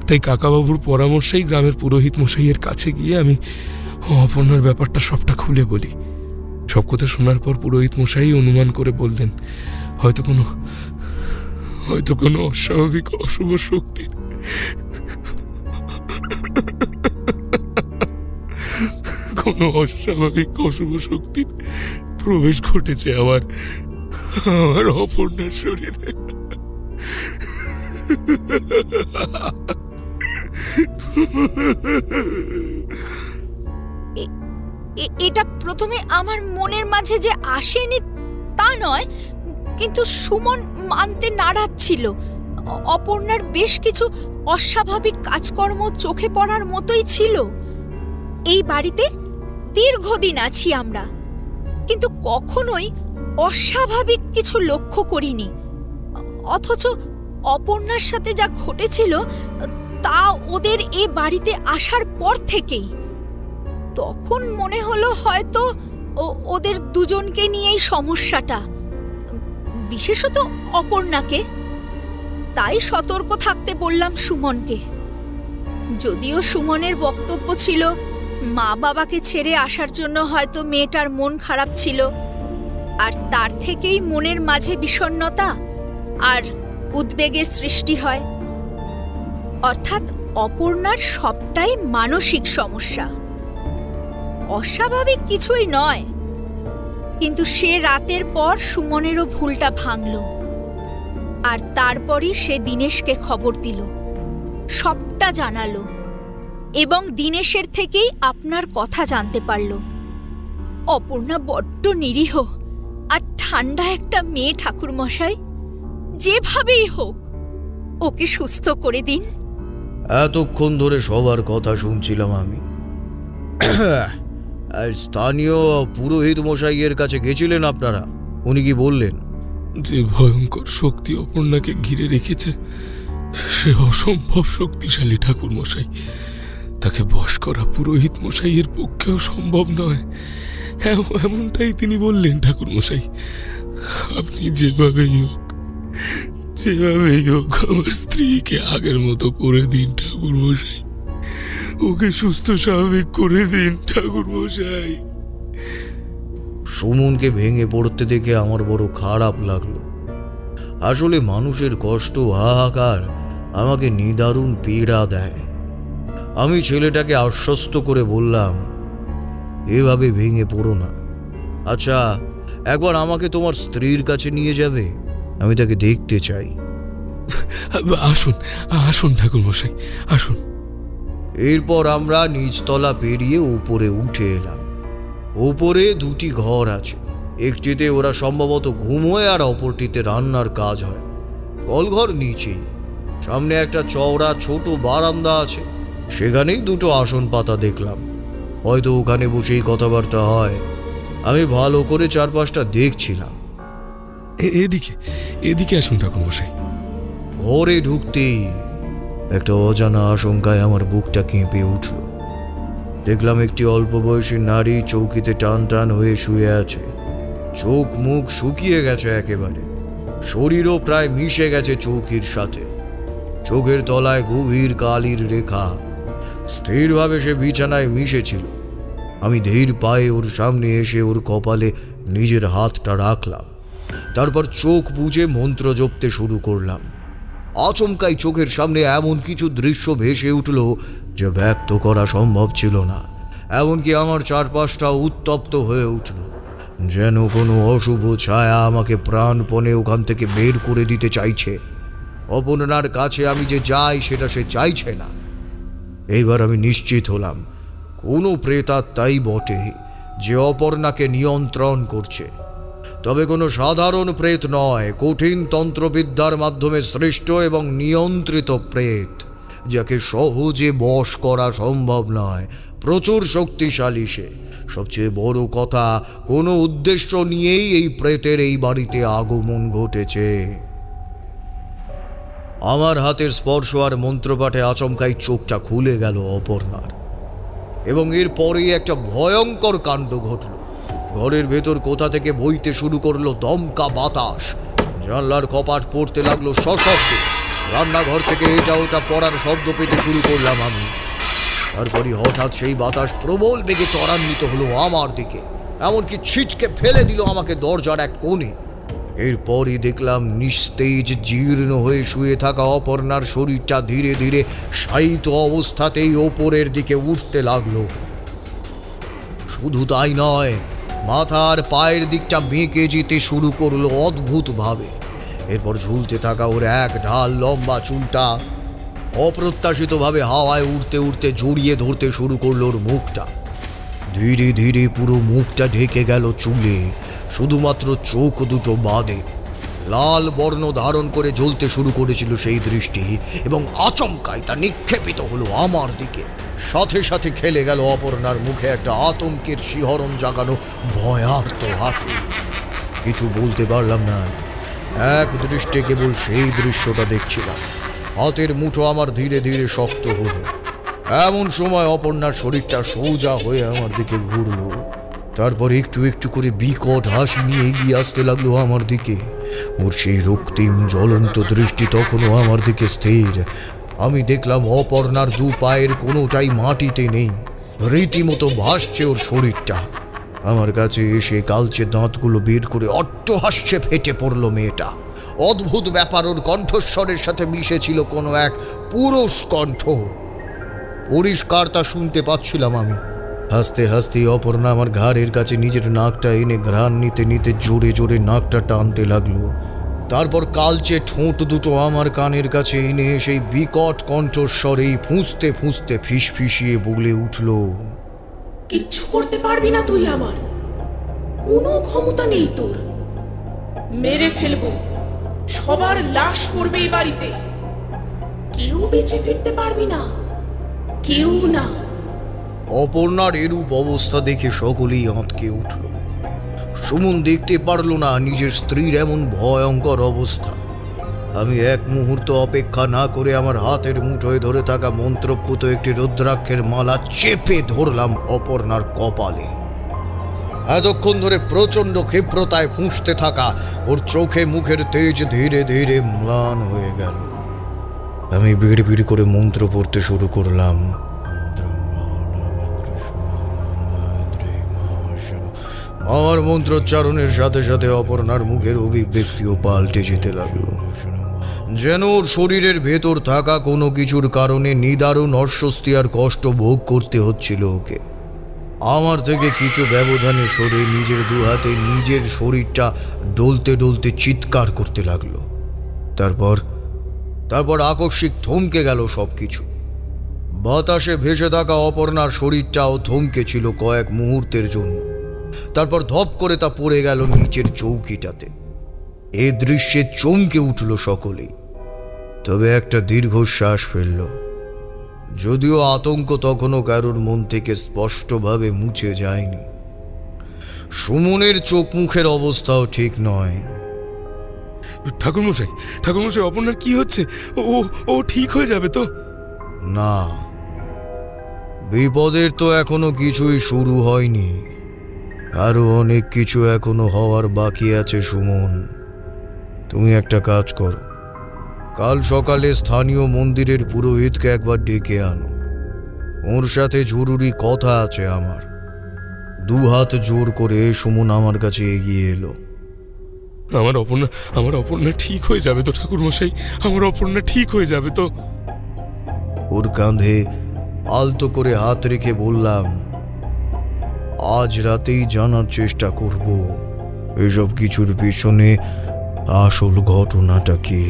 তাই কাকাবাবুর পরামর্শেই গ্রামের পুরোহিত মশাইয়ের কাছে গিয়ে আমি অপর্ণার ব্যাপারটা সবটা খুলে বলি। সব কথা শোনার পর পুরোহিত মশাই অনুমান করে বললেন হয়তো কোনো অস্বাভাবিক অশুভ শক্তির প্রবেশ ঘটেছে আমার অপর্ণার শরীরে। এটা প্রথমে আমার মনের মাঝে যে আসেনি তা নয়, কিন্তু সুমন মানতে নাড়াচ্ছিল। অপর্ণার বেশ কিছু অস্বাভাবিক কাজকর্ম চোখে পড়ার মতোই ছিল। এই বাড়িতে দীর্ঘদিন আছি আমরা, কিন্তু কখনোই অস্বাভাবিক কিছু লক্ষ্য করিনি। অথচ অপর্ণার সাথে যা ঘটেছিল তা ওদের এ বাড়িতে আসার পর থেকেই। তখন মনে হলো হয়তো ওদের দুজনকে নিয়েই সমস্যাটা, বিশেষত অপর্ণাকে। তাই সতর্ক থাকতে বললাম সুমনকে। যদিও সুমনের বক্তব্য ছিল মা বাবাকে ছেড়ে আসার জন্য হয়তো মেয়েটার মন খারাপ ছিল, আর তার থেকেই মনের মাঝে বিষণ্ণতা আর উদ্বেগের সৃষ্টি হয়। অর্থাৎ অপর্ণার সবটাই মানসিক সমস্যা, অস্বাভাবিক কিছুই নয়। কিন্তু সে রাতের পর সুমনেরও ভুলটা ভাঙল, আর তারপরই সে দীনেশকে খবর দিল, সবটা জানালো, এবং দীনেশের থেকেই আপনার কথা জানতে পারল। অপর্ণা বড্ড নিরীহ আর ঠান্ডা একটা মেয়ে ঠাকুরমশাই। যেভাবেই হোক ওকে সুস্থ করে দিন। এতক্ষণ ধরে সবার কথা শুনছিলাম আমি। স্থানীয় পুরোহিত মশাইয়ের কাছে গেছিলেন আপনারা? উনি কি বললেন? যে ভয়ঙ্কর শক্তি অপর্ণাকে ঘিরে রেখেছে সে অসম্ভব শক্তিশালী ঠাকুরমশাই। তাকে বশ করা পুরোহিত মশাইয়ের পক্ষেও সম্ভব নয়, এমনটাই তিনি বললেন ঠাকুরমশাই। আপনি যেভাবেই হোক আমার স্ত্রীকে আগের মতো করে দিন ঠাকুরমশাই। ওকে সুস্থ স্বাভাবিক করে দিন ঠাকুরমশাই। সুমনকে ভেঙে পড়তে দেখে আমার বড় খারাপ লাগলো। আসলে মানুষের কষ্ট, হাহাকার আমাকে নিদারুণ পীড়া দেয়। আমি ছেলেটাকে আশ্বস্ত করে বললাম, এভাবে ভেঙে পড়ো না। আচ্ছা, একবার আমাকে তোমার স্ত্রীর কাছে নিয়ে যাবে? আমি তাকে দেখতে চাই। আসুন ঠাকুরমশাই, আসুন। এরপর আমরা নিচতলা পেরিয়ে উপরে উঠে এলাম। উপরে দুটি ঘর আছে, একটিতে ওরা সম্ভবত ঘুমোয় আর অপরটিতে রান্নার কাজ হয়। কলঘর নিচেই, সামনে একটা চওড়া ছোট বারান্দা আছে, সেখানেই দুটো আসন পাতা দেখলাম। হয়তো ওখানে বসেই কথাবার্তা হয়। আমি ভালো করে চারপাশটা দেখছিলাম। এদিকে আসুন ঠাকুরমশাই। ঘরে ঢুকতেই একটা অজানা আশঙ্কায় আমার বুকটা কেঁপে উঠল। দেখলাম একটি অল্প বয়সী নারী চৌকিতে টান টান হয়ে শুয়ে আছে। চোখ মুখ শুকিয়ে গেছে একেবারে, শরীরও প্রায় মিশে গেছে চৌকির সাথে। চোখের তলায় গভীর কালির রেখা। স্থিরভাবে সে বিছানায় মিশেছিল। আমি ধীর পায়ে ওর সামনে এসে ওর কপালে নিজের হাতটা রাখলাম। তারপর চোখ বুজে মন্ত্র জপতে শুরু করলাম। আচমকাই চোখের সামনে এমন কিছু দৃশ্য ভেসে উঠল যে ব্যক্ত করা সম্ভব ছিল না। এমনকি আমার চারপাশটা উত্তপ্ত হয়ে উঠল। যেন কোনো অশুভ ছায়া আমাকে প্রাণপণে ওখান থেকে বের করে দিতে চাইছে। অপর্ণার কাছে আমি যে যাই সেটা সে চাইছে না। এইবার আমি নিশ্চিত হলাম কোনো প্রেতাত্মাই বটে যে অপর্ণাকে নিয়ন্ত্রণ করছে, তবে কোনো সাধারণ প্রেত নয়, কঠিন তন্ত্রবিদ্যার মাধ্যমে সৃষ্ট এবং নিয়ন্ত্রিত প্রেত, যাকে সহজে বশ করা সম্ভব নয়। প্রচুর শক্তিশালী সে। সবচেয়ে বড় কথা, কোনো উদ্দেশ্য নিয়েই এই প্রেতের এই বাড়িতে আগমন ঘটেছে। আমার হাতের স্পর্শ আর মন্ত্রপাঠে আচমকাই চোখটা খুলে গেল অপর্ণার, এবং এরপরেই একটা ভয়ঙ্কর কাণ্ড ঘটল। ঘরের ভেতর কোথা থেকে বইতে শুরু করলো দমকা বাতাস। জানলার কপাট পড়তে লাগলো সশব্দে। রান্নাঘর থেকে এটা ওটা পড়ার শব্দ পেতে শুরু করলাম আমি। তারপরই হঠাৎ সেই বাতাস প্রবল বেগে ত্বরান্বিত হলো আমার দিকে, এমনকি ছিটকে ফেলে দিল আমাকে দরজার এক কোণে। এরপরই দেখলাম নিস্তেজ জীর্ণ হয়ে শুয়ে থাকা অপর্ণার শরীরটা ধীরে ধীরে শায়িত অবস্থাতেই ওপরের দিকে উঠতে লাগলো। শুধু তাই নয়, মাথার পায়ের দিকটা বেঁকে যেতে শুরু করলো অদ্ভুতভাবে। এরপর ঝুলতে থাকা ওর এক ঢাল লম্বা চুলটা অপ্রত্যাশিতভাবে হাওয়ায় উড়তে উড়তে জড়িয়ে ধরতে শুরু করলো ওর মুখটা। ধীরে ধীরে পুরো মুখটা ঢেকে গেল চুলে, শুধুমাত্র চোখ দুটো বাদে। লাল বর্ণ ধারণ করে জ্বলতে শুরু করেছিল সেই দৃষ্টি, এবং আচমকাই তা নিক্ষেপিত হলো আমার দিকে। সাথে সাথে খেলে গেল অপর্ণার মুখে একটা আতঙ্কের শিহরণ জাগানো ভয়ার্ত হাসি। কিছু বলতে পারলাম না, এক দৃষ্টে কেবল সেই দৃশ্যটা দেখছিলাম। হাতের মুঠো আমার ধীরে ধীরে শক্ত হলো। এমন সময় অপর্ণার শরীরটা সোজা হয়ে আমার দিকে ঘুরলো। তারপর একটু একটু করে বিকট হাসি নিয়ে এগিয়ে আসতে লাগলো আমার দিকে। ওর সেই রক্তিম জ্বলন্ত দৃষ্টি তখনও আমার দিকে স্থির। আমি দেখলাম অপর্ণার দু পায়ের কোনোটাই মাটিতে নেই, রীতিমতো ভাসছে ওর শরীরটা। আমার কাছে এসে কালচে দাঁতগুলো বের করে অট্টহাস্যে ফেটে পড়লো মেয়েটা। অদ্ভুত ব্যাপার, ওর কণ্ঠস্বরের সাথে মিশেছিল কোনো এক পুরুষ কণ্ঠ। পরিষ্কার তা শুনতে পাচ্ছিলাম আমি। হাসতে হাসতে অপর্ণা আমার ঘাড়ের কাছে নিজের নাকটা এনে ঘ্রাণ নিতে নিতে জোরে জোরে নাকটা টানতে লাগলো। তারপর কালচে ঠোঁট দুটো আমার কানের কাছে এনে সেই বিকট কণ্ঠস্বরেই ফুঁসতে ফুঁসতে ফিসফিসিয়ে বলে উঠল, কিচ্ছু করতে পারবি না তুই, আমার কোনো ক্ষমতা নেই তোর। মেরে ফেলবো, সবার লাশ পড়বে এই বাড়িতে, কেউ বেঁচে ফিরতে পারবি না, কেউ না। অপর্ণার এরূপ অবস্থা দেখে সকলেই আঁতকে উঠল। সুমন দেখতে পারল না নিজের স্ত্রীর এমন ভয়ঙ্কর অবস্থা। আমি এক মুহূর্ত অপেক্ষা না করে আমার হাতের মুঠোয় ধরে থাকা মন্ত্রপুত একটি রুদ্রাক্ষের মালা চেপে ধরলাম অপর্ণার কপালে। এতক্ষণ ধরে প্রচন্ড ক্ষিপ্রতায় ফুঁসতে থাকা ওর চোখে মুখের তেজ ধীরে ধীরে ম্লান হয়ে গেল। আমি বিড় বিড় করে মন্ত্র পড়তে শুরু করলাম। আমার মন্ত্রোচ্চারণের সাথে সাথে অপর্ণার মুখের অভিব্যক্তিও পাল্টে যেতে লাগলো, যেন ওর শরীরের ভেতর থাকা কোনো কিছুর কারণে নিদারুণ অস্বস্তি আর কষ্ট ভোগ করতে হচ্ছিল ওকে। আমার থেকে কিছু ব্যবধানে সরে নিজের দু হাতে নিজের শরীরটা ডলতে ডলতে চিৎকার করতে লাগলো। তারপর আকস্মিক থমকে গেল সবকিছু। বাতাসে ভেসে থাকা অপর্ণার শরীরটাও থমকে ছিল কয়েক মুহূর্তের জন্য। তারপর ধপ করে তা পড়ে গেল নিচের চৌকিটাতে। এ দৃশ্যে চমকে উঠল সকলেই, তবে একটা দীর্ঘশ্বাস ফেলল। যদিও আতঙ্ক তখনও কারোর মন থেকে স্পষ্টভাবে মুছে যায়নি। সুমনের চোখ মুখের অবস্থাও ঠিক নয়। ঠাকুরমশাই, ঠাকুরমশাই, অপর্ণার কি হচ্ছে? ও ও ঠিক হয়ে যাবে তো? না, বিপদের তো এখনো কিছুই শুরু হয়নি। আরো অনেক কিছু এখনো হওয়ার বাকি আছে সুমন। তুমি একটা কাজ করো, কাল সকালে স্থানীয় মন্দিরের পুরোহিতকে একবার ডেকে আনো। ওর সাথে জরুরি কথা আছে আমার। দু হাত জোর করে সুমন আমার কাছে এগিয়ে এলো। আমার অপর্ণা ঠিক হয়ে যাবে তো ঠাকুরমশাই? আমার অপর্ণা ঠিক হয়ে যাবে তো? ওর কাঁধে আলতো করে হাত রেখে বললাম, আজ রাতেই জানার চেষ্টা করব এসব কিছুর পিছনে আসল ঘটনাটা কি,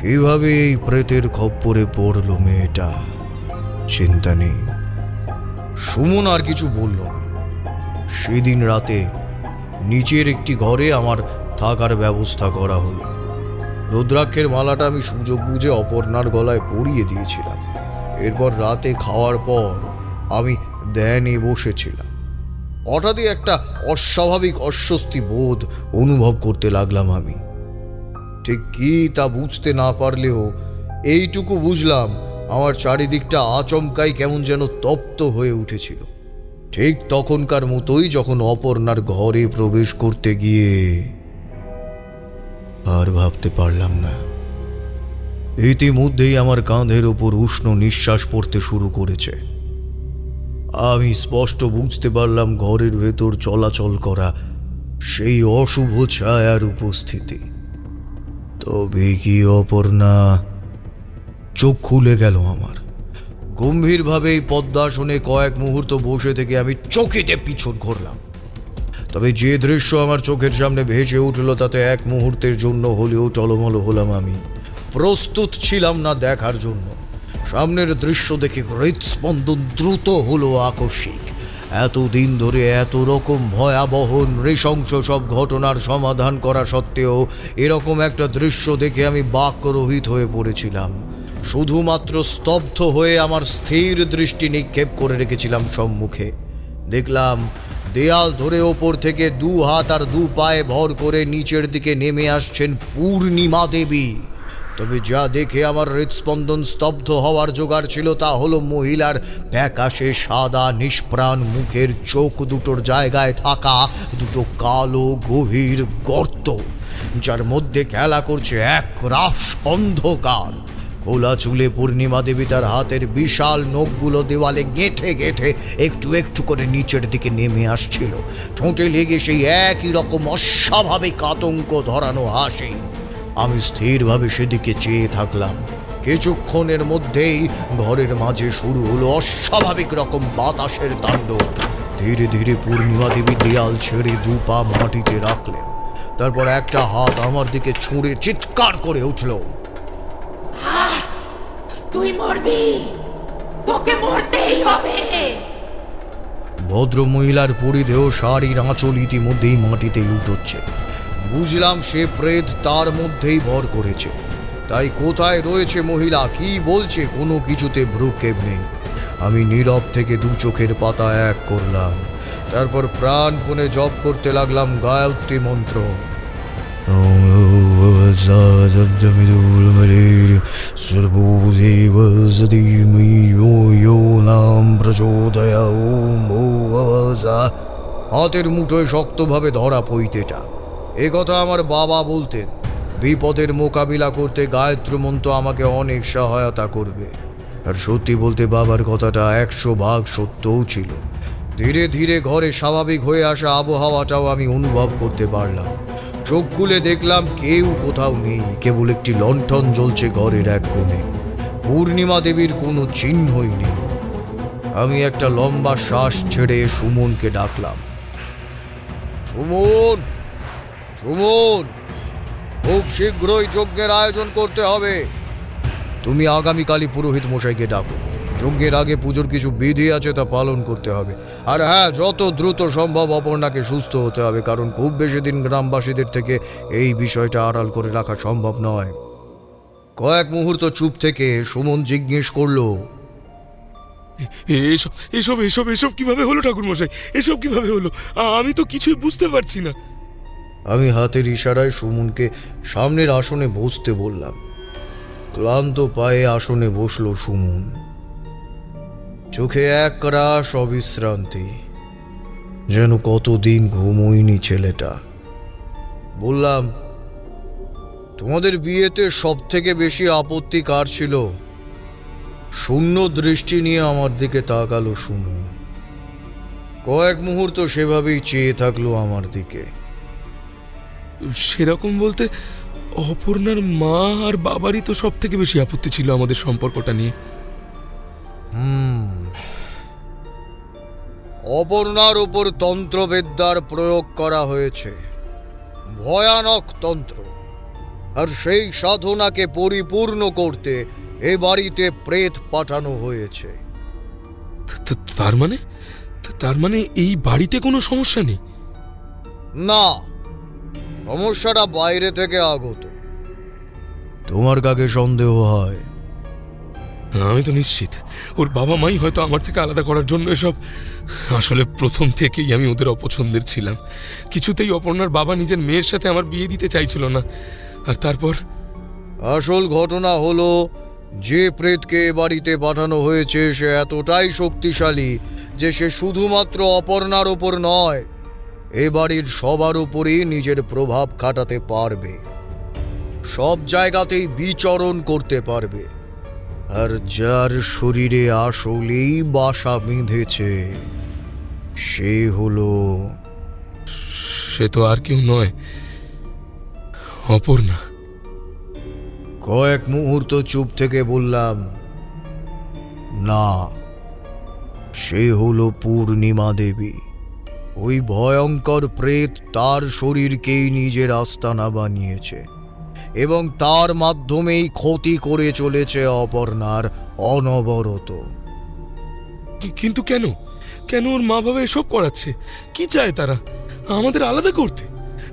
কিভাবে এই প্রেতের খপ্পরে পড়লো মেয়েটা। চিন্তা নেই। সুমন আর কিছু বলল না। সেদিন রাতে নিচের একটি ঘরে আমার থাকার ব্যবস্থা করা হলো। রুদ্রাক্ষের মালাটা আমি সুযোগ বুঝে অপর্ণার গলায় পরিয়ে দিয়েছিলাম। এরপর রাতে খাওয়ার পর আমি ধ্যানে বসেছিলাম। হঠাৎই একটা অস্বাভাবিক অস্বস্তি বোধ অনুভব করতে লাগলাম। আমি ঠিক কি তা বুঝতে না পারলেও এইটুকু বুঝলাম, আমার চারিদিকটা আচমকাই কেমন যেন তপ্ত হয়ে উঠেছিল। ঠিক তখনকার মতোই যখন অপর্ণার ঘরে প্রবেশ করতে গিয়ে। আর ভাবতে পারলাম না। ইতিমধ্যেই আমার কাঁধের ওপর উষ্ণ নিঃশ্বাস পড়তে শুরু করেছে। আমি স্পষ্ট বুঝতে পারলাম ঘরের ভেতর চলাচল করা সেই অশুভ ছায়ার উপস্থিতি। তবে কি অপর্ণা? চোখ খুলে গেল আমার। গম্ভীরভাবে এই পদ্মাসনে কয়েক মুহূর্ত বসে থেকে আমি চকিতে পিছন ঘুরলাম। তবে যে দৃশ্য আমার চোখের সামনে ভেসে উঠল তাতে এক মুহূর্তের জন্য হলেও টলমল হলাম। আমি প্রস্তুত ছিলাম না দেখার জন্য। সামনের দৃশ্য দেখে হৃদস্পন্দন দ্রুত হলো আকস্মিক। এতদিন ধরে এত রকম ভয়াবহ নৃশংস সব ঘটনার সমাধান করা সত্ত্বেও এরকম একটা দৃশ্য দেখে আমি বাক্যরহিত হয়ে পড়েছিলাম। শুধুমাত্র স্তব্ধ হয়ে আমার স্থির দৃষ্টি নিক্ষেপ করে রেখেছিলাম সম্মুখে। দেখলাম দেয়াল ধরে ওপর থেকে 2 হাত আর 2 পায়ে ভর করে নিচের দিকে নেমে আসছেন পূর্ণিমা দেবী। তবে যা দেখে আমার হৃদস্পন্দন স্তব্ধ হওয়ার জোগাড় ছিল তা হলো মহিলার ফ্যাকাশে সাদা নিষ্প্রাণ মুখের চোখ দুটোর জায়গায় থাকা দুটো কালো গভীর গর্ত, যার মধ্যে খেলা করছে এক রাশ অন্ধকার। খোলা চুলে পূর্ণিমা দেবী তার হাতের বিশাল নখগুলো দেওয়ালে গেঁথে গেঁথে একটু একটু করে নিচের দিকে নেমে আসছিল। ঠোঁটে লেগে সেই একই রকম অস্বাভাবিক আতঙ্ক ধরানো হাসি। আমি স্থিরভাবে সেদিকে চেয়ে থাকলাম। কিছুক্ষণের মধ্যেই ঘরের মাঝে শুরু হলো অস্বাভাবিক রকম বাতাসের তাণ্ডব। ধীরে ধীরে পূর্ণিমা দেবী দেয়াল ছেড়ে 2 পা মাটিতে রাখলেন। তারপর একটা হাত আমার দিকে ছুঁড়ে চিৎকার করে উঠল, তুই মরবি, তোকে মরতেই হবে। ভদ্র মহিলার পরিধেয় শাড়ির আঁচল ইতিমধ্যেই মাটিতে লুটোচ্ছে। বুঝলাম সে প্রেত তার মধ্যেই ভর করেছে। তাই কোথায় রয়েছে মহিলা, কি বলছে, কোনো কিছুতে ভ্রুক্ষেপ নেই। আমি নীরব থেকে 2 চোখের পাতা এক করলাম। তারপর প্রাণপণে জপ করতে লাগলাম গায়ত্রী মন্ত্র। হাতের মুঠোয় শক্তভাবে ধরা পৈতেটা। এ কথা আমার বাবা বলতেন, বিপদের মোকাবিলা করতে গায়ত্রী মন্ত্র আমাকে অনেক সহায়তা করবে। আর সত্যি বলতে বাবার কথাটা 100 ভাগ সত্যও ছিল। ধীরে ধীরে ঘরে স্বাভাবিক হয়ে আসা আবহাওয়াটাও আমি অনুভব করতে পারলাম। চোখ খুলে দেখলাম কেউ কোথাও নেই, কেবল একটি লণ্ঠন জ্বলছে ঘরের এক কোণে। পূর্ণিমা দেবীর কোনো চিহ্নই নেই। আমি একটা লম্বা শ্বাস ছেড়ে সুমনকে ডাকলাম, সুমন, সুমন, খুব শীঘ্রই যজ্ঞের আয়োজন করতে হবে। তুমি আগামীকালই পুরোহিত মশাইকে ডাকো। যজ্ঞের আগে পুজোর কিছু বিধি আছে, তা পালন করতে হবে। আর হ্যাঁ, যত দ্রুত সম্ভব অপর্ণাকে সুস্থ হতে হবে, কারণ খুব বেশি দিন গ্রামবাসীদের থেকে এই বিষয়টা আড়াল করে রাখা সম্ভব নয়। কয়েক মুহূর্ত চুপ থেকে সুমন জিজ্ঞেস করলো, এসব এসব এসব এসব কিভাবে হলো ঠাকুরমশাই? এসব কিভাবে হলো? আমি তো কিছুই বুঝতে পারছি না। আমি হাতের ইশারায় সুমনকে সামনের আসনে বসতে বললাম। ক্লান্ত পায়ে আসনে বসলো সুমন। চোখে এক রাশ অবিশ্রান্তি, যেন কতদিন ঘুমোয়নি ছেলেটা। বললাম, তোমাদের বিয়েতে সব থেকে বেশি আপত্তি কার ছিল? শূন্য দৃষ্টি নিয়ে আমার দিকে তাকালো সুমন। কয়েক মুহূর্ত সেভাবেই চেয়ে থাকলো আমার দিকে। সেরকম বলতে অপর্ণার মা আর বাবারই তো সব থেকে বেশি আপত্তি ছিল আমাদের সম্পর্কটা নিয়ে। অপর্ণার উপর তন্ত্রবিদ্যার প্রয়োগ করা হয়েছে, ভয়ানক তন্ত্র। আর সেই সাধনাকে পরিপূর্ণ করতে এ বাড়িতে প্রেত পাঠানো হয়েছে। তার মানে এই বাড়িতে কোনো সমস্যা নেই? না, সমস্যাটা বাইরে থেকে আগত। তোমার কাকে সন্দেহ হয়? আমি তো নিশ্চিত ওর বাবা মাই হয়তো আমার থেকে আলাদা করার জন্য এসব। আসলে প্রথম থেকেই আমি ওদের অপছন্দের ছিলাম। কিছুতেই অপর্ণার বাবা নিজের মেয়ের সাথে আমার বিয়ে দিতে চাইছিল না। আর তারপর আসল ঘটনা হলো, যে প্রেতকে এ বাড়িতে পাঠানো হয়েছে সে এতটাই শক্তিশালী যে সে শুধুমাত্র অপর্ণার ওপর নয়, এ বাড়ির সবার উপরেই নিজের প্রভাব খাটাতে পারবে, সব জায়গাতেই বিচরণ করতে পারবে। আর যার শরীরে আসলেই বাসা বেঁধেছে সে তো আর কেউ নয়, অপর্ণা। কয়েক মুহূর্ত চুপ থেকে বললাম, না, সে হলো পূর্ণিমা দেবী। ওই ভয়ঙ্কর প্রেত তার শরীরকেই নিজের আস্তানা বানিয়েছে এবং তার মাধ্যমেই ক্ষতি করে চলেছে অপর্ণার অনবরত। কিন্তু কেন কেন ওর মা বাবা এসব করাচ্ছে? কি চায় তারা? আমাদের আলাদা করতে?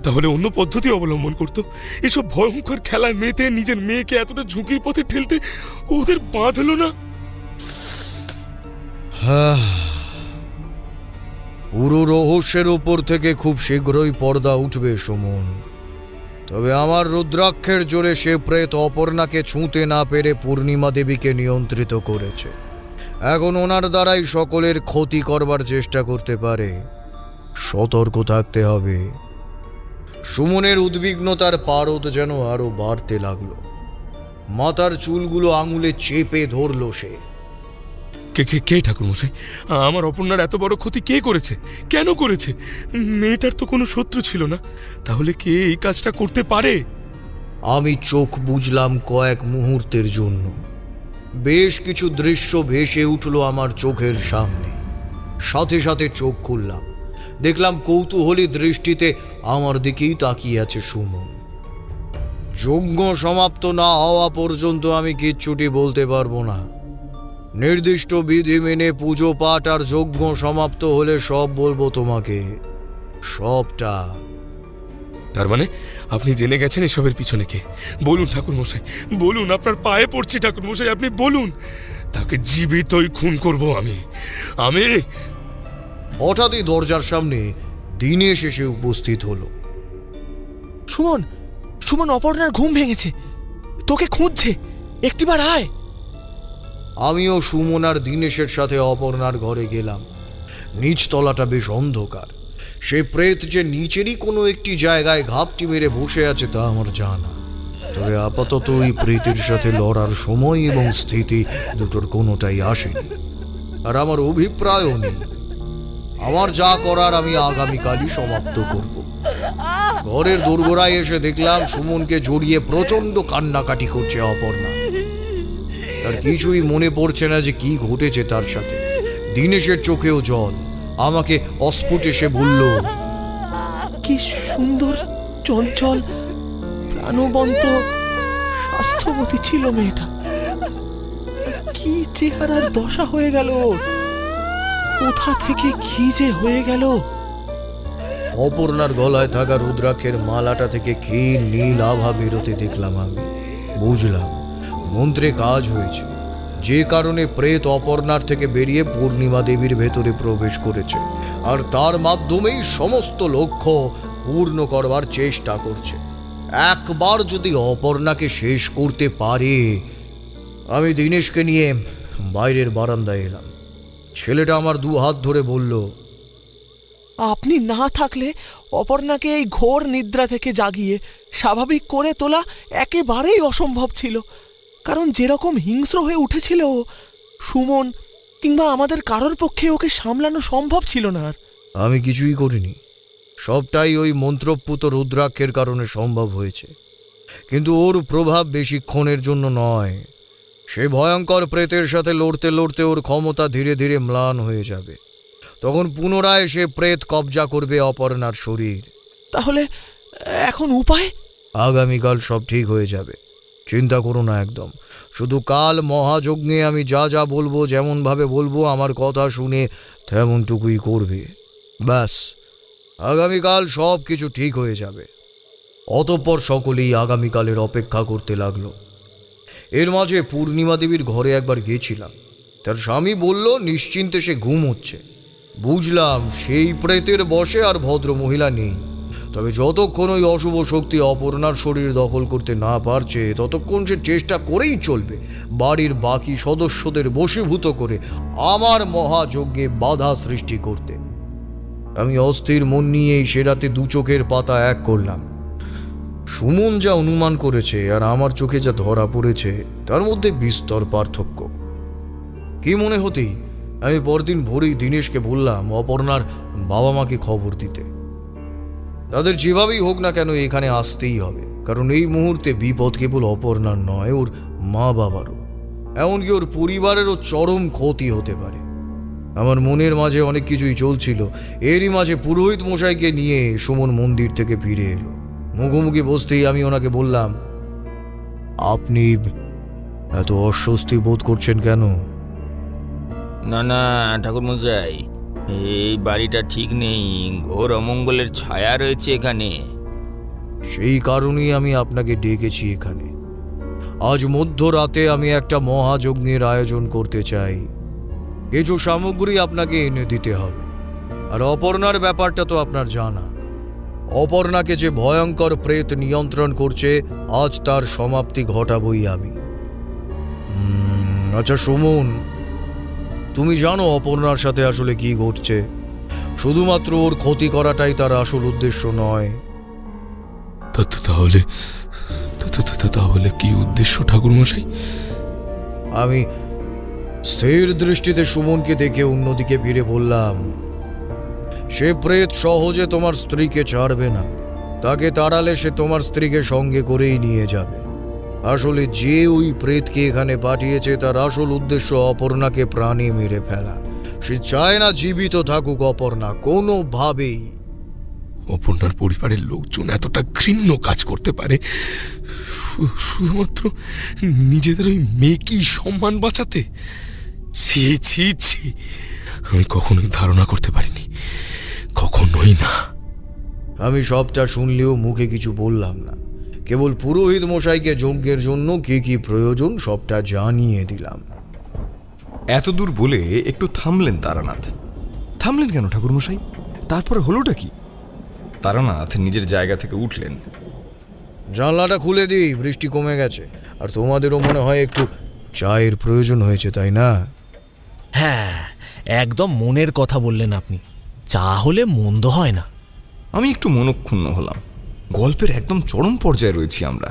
তাহলে অন্য পদ্ধতি অবলম্বন করতো। এসব ভয়ঙ্কর খেলায় মেতে নিজের মেয়েকে এতটা ঝুঁকির পথে ঠেলতে ওদের বাঁধলো না? পুরো রহস্যের উপর থেকে খুব শীঘ্রই পর্দা উঠবে সুমন। তবে আমার রুদ্রাক্ষের জোরে সে প্রেত অপর্ণাকে ছুঁতে না পেরে পূর্ণিমা দেবীকে নিয়ন্ত্রিত করেছে। এখন ওনার দ্বারাই সকলের ক্ষতি করবার চেষ্টা করতে পারে। সতর্ক থাকতে হবে। সুমনের উদ্বিগ্নতার পারদ যেন আরো বাড়তে লাগলো। মাথার চুলগুলো আঙুলে চেপে ধরল সে। কে ঠাকুরমশাই? আমার অপর্ণার এত বড় ক্ষতি কে করেছে? কেন করেছে? মেয়েটার তো কোনো শত্রু ছিল না। তাহলে কে এই কাজটা করতে পারে? আমি চোখ বুঝলাম কয়েক মুহূর্তের জন্য। বেশ কিছু দৃশ্য ভেসে উঠল আমার চোখের সামনে। সাথে সাথে চোখ খুললাম। দেখলাম কৌতূহলী দৃষ্টিতে আমার দিকেই তাকিয়ে আছে সুমন। যজ্ঞ সমাপ্ত না হওয়া পর্যন্ত আমি কিচ্ছুটি বলতে পারবো না। নির্দিষ্ট বিধি মেনে পুজো পাঠ আর যজ্ঞ সমাপ্ত হলে সব বলবো তোমাকে, সবটা। তার মানে আপনি জেনে গেছেন এসবের পিছনে কে? বলুন ঠাকুরমশাই, বলুন। আপনার পায়ে পড়ছি ঠাকুরমশাই, আপনি বলুন। তাকে জীবিতই খুন করব আমি। হঠাৎই দরজার সামনে দিনেশ এসে উপস্থিত হলো। সুমন, অপর্ণার ঘুম ভেঙেছে, তোকে খুঁজছে, একটিবার আয়। আমিও সুমন আর দিনেশের সাথে অপর্ণার ঘরে গেলাম। নিচতলাটা বেশ অন্ধকার। সে প্রেত যে নিচেরই কোনো একটি জায়গায় ঘাপটি মেরে বসে আছে তা আমার জানা। তবে আপাতত ওই প্রেতের সাথে লড়ার সময় এবং স্থিতি দুটোর কোনোটাই আসেনি। আর আমার অভিপ্রায়ও নেই। আমার যা করার আমি আগামীকালই সমাপ্ত করব। ঘরের দোরগোড়ায় এসে দেখলাম সুমনকে জড়িয়ে প্রচণ্ড কান্নাকাটি করছে অপর্ণা। তার কিছুই মনে পড়ছে না যে কি ঘটেছে তার সাথে। দিনেশের চোখেও জল। আমাকে অস্ফুট এসে বলল, কি সুন্দর, চঞ্চল, প্রাণবন্ত, স্বাস্থ্যবতী ছিল মেয়েটা। কি চেহারার দশা হয়ে গেল! কোথা থেকে কি যে হয়ে গেল! অপর্ণার গলায় থাকা রুদ্রাক্ষের মালাটা থেকে ক্ষীণ নীল আভা বেরোতে দেখলাম আমি। বুঝলাম মন্ত্রে কাজ হয়েছে, যে কারণে প্রেত অপর্ণার থেকে বেরিয়ে পূর্ণিমা দেবীর ভেতরে প্রবেশ করেছে আর তার মাধ্যমেই সমস্ত লক্ষ্য পূর্ণ করবার চেষ্টা করছে। একবার যদি অপর্ণাকে শেষ করতে পারে। আমি দিনেশকে নিয়ে বাইরের বারান্দায় এলাম। ছেলেটা আমার দু হাত ধরে বলল, আপনি না থাকলে অপর্ণাকে এই ঘোর নিদ্রা থেকে জাগিয়ে স্বাভাবিক করে তোলা একেবারেই অসম্ভব ছিল। কারণ যেরকম হিংস্র হয়ে উঠেছিল সুমন কিংবা আমাদের কারোর পক্ষে ওকে সামলানো সম্ভব ছিল না। আর আমি কিছুই করিনি। সবটাই ওই মন্ত্রপুত রুদ্রাক্ষের কারণে সম্ভব হয়েছে। কিন্তু ওর প্রভাব বেশিক্ষণের জন্য নয়। সে ভয়ঙ্কর প্রেতের সাথে লড়তে লড়তে ওর ক্ষমতা ধীরে ধীরে ম্লান হয়ে যাবে। তখন পুনরায় সে প্রেত কবজা করবে অপর্ণার শরীর। তাহলে এখন উপায়? আগামীকাল সব ঠিক হয়ে যাবে, চিন্তা করো না একদম। শুধু কাল মহাযজ্ঞে আমি যা যা বলবো, যেমনভাবে বলবো, আমার কথা শুনে তেমনটুকুই করবে। ব্যাস, আগামীকাল সব কিছু ঠিক হয়ে যাবে। অতঃপর সকলেই আগামীকালের অপেক্ষা করতে লাগলো। এর মাঝে পূর্ণিমা দেবীর ঘরে একবার গিয়েছিলাম। তার স্বামী বলল নিশ্চিন্তে সে ঘুম হচ্ছে। বুঝলাম সেই প্রেতের বশে আর ভদ্র মহিলা নেই। তবে যতক্ষণ ওই অশুভ শক্তি অপর্ণার শরীর দখল করতে না পারছে, ততক্ষণ সে চেষ্টা করেই চলবে বাড়ির বাকি সদস্যদের বশীভূত করে আমার মহাযজ্ঞে বাধা সৃষ্টি করতে। আমি অস্থির মন নিয়েই সে রাতে দু চোখের পাতা এক করলাম। সুমন যা অনুমান করেছে আর আমার চোখে যা ধরা পড়েছে, তার মধ্যে বিস্তর পার্থক্য। কি মনে হতেই আমি পরদিন ভোরেই দীনেশকে বললাম অপর্ণার বাবা মাকে খবর দিতে। তাদের যেভাবেই হোক না কেন এখানে আসতেই হবে, কারণ এই মুহূর্তে বিপদ কেবল অপর্ণার নয়, ওর মা বাবারও, এমনকি ওর পরিবারেরও চরম ক্ষতি হতে পারে। আমার মনের মাঝে অনেক কিছুই চলছিল। এরই মাঝে পুরোহিত মশাইকে নিয়ে সুমন মন্দির থেকে ফিরে এলো। মুখোমুখি বসতেই আমি ওনাকে বললাম, আপনি এত অস্বস্তি বোধ করছেন কেন? না না ঠাকুরমশাই, এই বাড়িটা ঠিক নেই, ঘোর অমঙ্গলের ছায়া রয়েছে এখানে। সেই কারণেই আমি আপনাকে ডেকেছি এখানে। আজ মধ্যরাতে আমি একটা মহাযজ্ঞের আয়োজন করতে চাই। কিছু সামগ্রী আপনাকে এনে দিতে হবে। আর অপর্ণার ব্যাপারটা তো আপনার জানা। অপর্ণাকে যে ভয়ঙ্কর প্রেত নিয়ন্ত্রণ করছে, আজ তার সমাপ্তি ঘটাবই আমি। আচ্ছা সুমন, তুমি জানো অপর্ণার সাথে আসলে কি ঘটছে? শুধুমাত্র ওর ক্ষতি করাটাই তার আসল উদ্দেশ্য নয়। তাহলে কি উদ্দেশ্য ঠাকুরমশাই? আমি স্থির দৃষ্টিতে সুমনকে দেখে অন্যদিকে ফিরে বললাম, সে প্রেত সহজে তোমার স্ত্রীকে ছাড়বে না। তাকে তাড়ালে সে তোমার স্ত্রীকে সঙ্গে করেই নিয়ে যাবে। আসলে যে ওই প্রেতকে এখানে পাঠিয়েছে, তার আসল উদ্দেশ্য অপর্ণাকে প্রাণে মেরে ফেলা। সে চায় না জীবিত থাকুক অপর্ণা কোনোভাবেই। অপর্ণার পরিবারের লোকজন এতটা ঘৃণ্য কাজ করতে পারে শুধুমাত্র নিজেদের ওই মেয়েকেই সম্মান বাঁচাতে? ছি ছি ছি, আমি কখনোই ধারণা করতে পারিনি, কখনোই না। আমি সবটা শুনলেও মুখে কিছু বললাম না। কেবল পুরোহিত মশাইকে যজ্ঞের জন্য কি কি প্রয়োজন সবটা জানিয়ে দিলাম। এতদূর বলে একটু থামলেন তারানাথ। থামলেন কেন ঠাকুরমশাই? তারপরে হলোটা কি? তারানাথ নিজের জায়গা থেকে উঠলেন। জানলাটা খুলে দিই, বৃষ্টি কমে গেছে। আর তোমাদেরও মনে হয় একটু চায়ের প্রয়োজন হয়েছে, তাই না? হ্যাঁ, একদম মনের কথা বললেন আপনি। চা হলে মন্দ হয় না। আমি একটু মনক্ষুণ্ণ হলাম। গল্পের একদম চরম পর্যায়ে রয়েছি আমরা।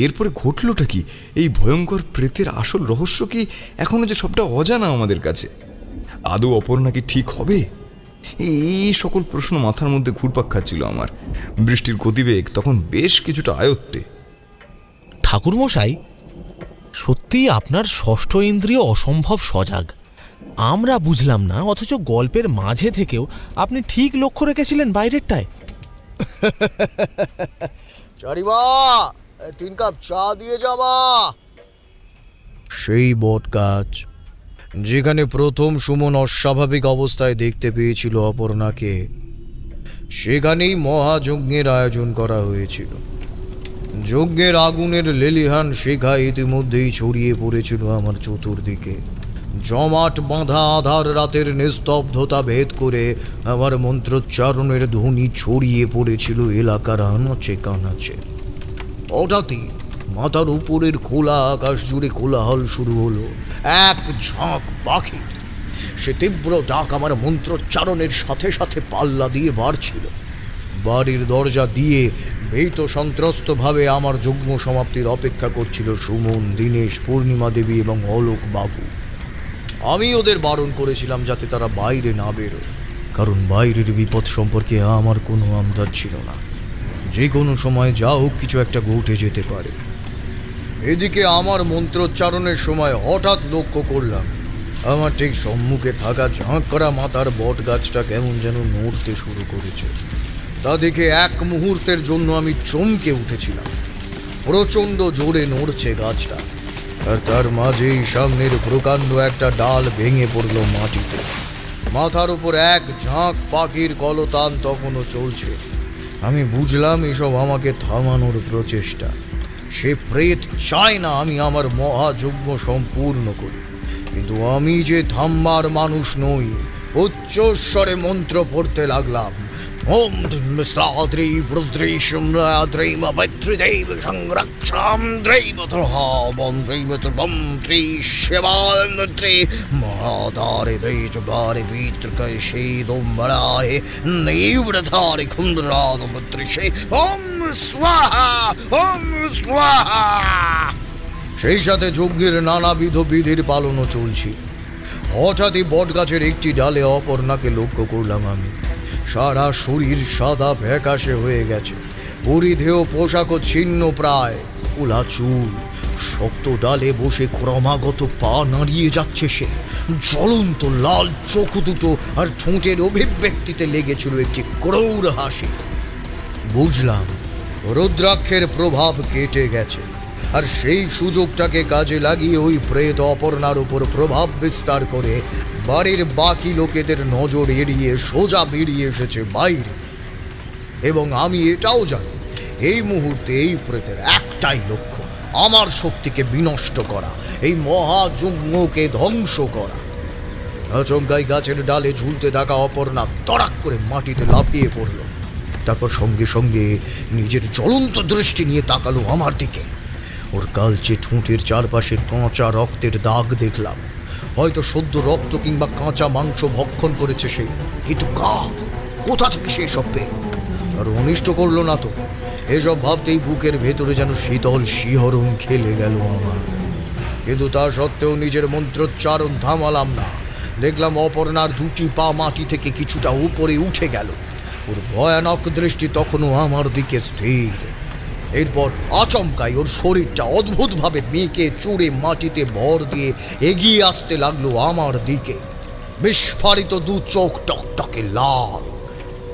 এরপরে ঘটলটা কি? এই ভয়ঙ্কর প্রেতের আসল রহস্য কি এখনো যে সবটা অজানা আমাদের কাছে? আদৌ অপর্ণা কি ঠিক হবে? এই সকল প্রশ্ন মাথার মধ্যে ঘুরপাক খাচ্ছিল আমার। বৃষ্টির গতিবেগ তখন বেশ কিছুটা আয়ত্তে। ঠাকুরমশাই, সত্যিই আপনার ষষ্ঠ ইন্দ্রিয় অসম্ভব সজাগ। আমরা বুঝলাম না, অথচ গল্পের মাঝে থেকেও আপনি ঠিক লক্ষ্য রেখেছিলেন বাইরেরটায়। চারিবা, 3 কাপ চা দিয়ে যাবা। সেই বট গাছ যেখানে প্রথম সুমন অস্বাভাবিক অবস্থায় দেখতে পেয়েছিল অপর্ণাকে, সেখানেই মহাযজ্ঞের আয়োজন করা হয়েছিল। যজ্ঞের আগুনের লেলিহান শিখা ইতিমধ্যেই ছড়িয়ে পড়েছিল আমার চতুর্দিকে। জমাট বাঁধা আধার রাতের নিস্তব্ধতা ভেদ করে আমার মন্ত্রোচ্চারণের ধ্বনি ছড়িয়ে পড়েছিল এলাকার আনাচে কানাচে। হঠাৎই মাথার উপরের খোলা আকাশ জুড়ে কোলাহল শুরু হলো। এক ঝাঁক পাখির সে তীব্র ডাক আমার মন্ত্রোচ্চারণের সাথে সাথে পাল্লা দিয়ে বাড়ছিল। বাড়ির দরজা দিয়ে ভীত সন্ত্রস্তভাবে আমার যজ্ঞ সমাপ্তির অপেক্ষা করছিল সুমন, দীনেশ, পূর্ণিমা দেবী এবং অলোক বাবু। আমি ওদের বারণ করেছিলাম যাতে তারা বাইরে না বেরোয়, কারণ বাইরের বিপদ সম্পর্কে আমার কোনো আন্দাজ ছিল না। যে কোনো সময় যা হোক কিছু একটা ঘটে যেতে পারে। এদিকে আমার মন্ত্রোচ্চারণের সময় হঠাৎ লক্ষ্য করলাম আমার ঠিক সম্মুখে থাকা ঝাঁক করা মাথার বট গাছটা কেমন যেন নড়তে শুরু করেছে। তা দেখে এক মুহূর্তের জন্য আমি চমকে উঠেছিলাম। প্রচণ্ড জোরে নড়ছে গাছটা, আর তার মাঝেই সামনের প্রকাণ্ড একটা ডাল ভেঙে পড়ল মাটিতে। মাথার উপর এক ঝাঁক পাখির কলতান তখনও চলছে। আমি বুঝলাম এসব আমাকে থামানোর প্রচেষ্টা। সে প্রেত চায় না আমি আমার মহাযজ্ঞ সম্পূর্ণ করি, কিন্তু আমি যে থামবার মানুষ নই। উচ্চস্বরে মন্ত্র পড়তে লাগলাম। ওম শ্রাদ্রি প্রদ্রি সম্রাদ্রৈম ভৈত্রীদেব সংরক্ষাম দ্রৈবত্রহাবন্দ্রৈবত্রবম ত্রি শিবান্ত্রে মহাধারে দেশবারে বিত্রকৈশে দোম্বরায় নৈব্রধারে খুন্দ্রাদমত্রিশে ওম স্বাহা ওম স্বাহা। সেই সাথে যজ্ঞের নানাবিধ বিধির পালনও চলছিল। হঠাৎই বটগাছের একটি ডালে অপর্ণাকে লক্ষ্য করলাম আমি। সারা শরীর সাদা ফ্যাকাশে হয়ে গেছে, পরিধেয় পোশাকও ছিন্ন প্রায়, খোলা চুল, শক্ত ডালে বসে ক্রমাগত পা নাড়িয়ে যাচ্ছে সে। জ্বলন্ত লাল চোখ দুটো আর ঠোঁটের অভিব্যক্তিতে লেগেছিল একটি ক্রৌর হাসি। বুঝলাম রুদ্রাক্ষের প্রভাব কেটে গেছে, আর সেই সুযোগটাকে কাজে লাগিয়ে ওই প্রেত অপর্ণার উপর প্রভাব বিস্তার করে বাড়ির বাকি লোকেদের নজর এড়িয়ে সোজা বেরিয়ে এসেছে বাইরে। এবং আমি এটাও জানি এই মুহূর্তে এই প্রেতের একটাই লক্ষ্য, আমার শক্তিকে বিনষ্ট করা, এই মহাযজ্ঞকে ধ্বংস করা। আচমকাই গাছের ডালে ঝুলতে থাকা অপর্ণা তড়াক করে মাটিতে লাফিয়ে পড়ল। তারপর সঙ্গে সঙ্গে নিজের জ্বলন্ত দৃষ্টি নিয়ে তাকালো আমার দিকে। ওর কালচে ঠোঁটের চারপাশে কাঁচা রক্তের দাগ দেখলাম। হয়তো সদ্য রক্ত কিংবা কাঁচা মাংস ভক্ষণ করেছে সে, কিন্তু কোথা থেকে সে সব পেল? আর অনিষ্ট করলো না তো? এসব ভাবতেই বুকের ভেতরে যেন শীতল শিহরণ খেলে গেল আমার। কিন্তু তা সত্ত্বেও নিজের মন্ত্রোচ্চারণ থামালাম না। দেখলাম অপর্ণার দুটি পা মাটি থেকে কিছুটা উপরে উঠে গেল। ওর ভয়ানক দৃষ্টি তখনও আমার দিকে স্থির। এরপর আচমকাই ওর শরীরটা অদ্ভুতভাবে বেঁকে চুড়ে মাটিতে ভর দিয়ে এগিয়ে আসতে লাগলো আমার দিকে। বিস্ফারিত দু চোখ টকটকে লাল,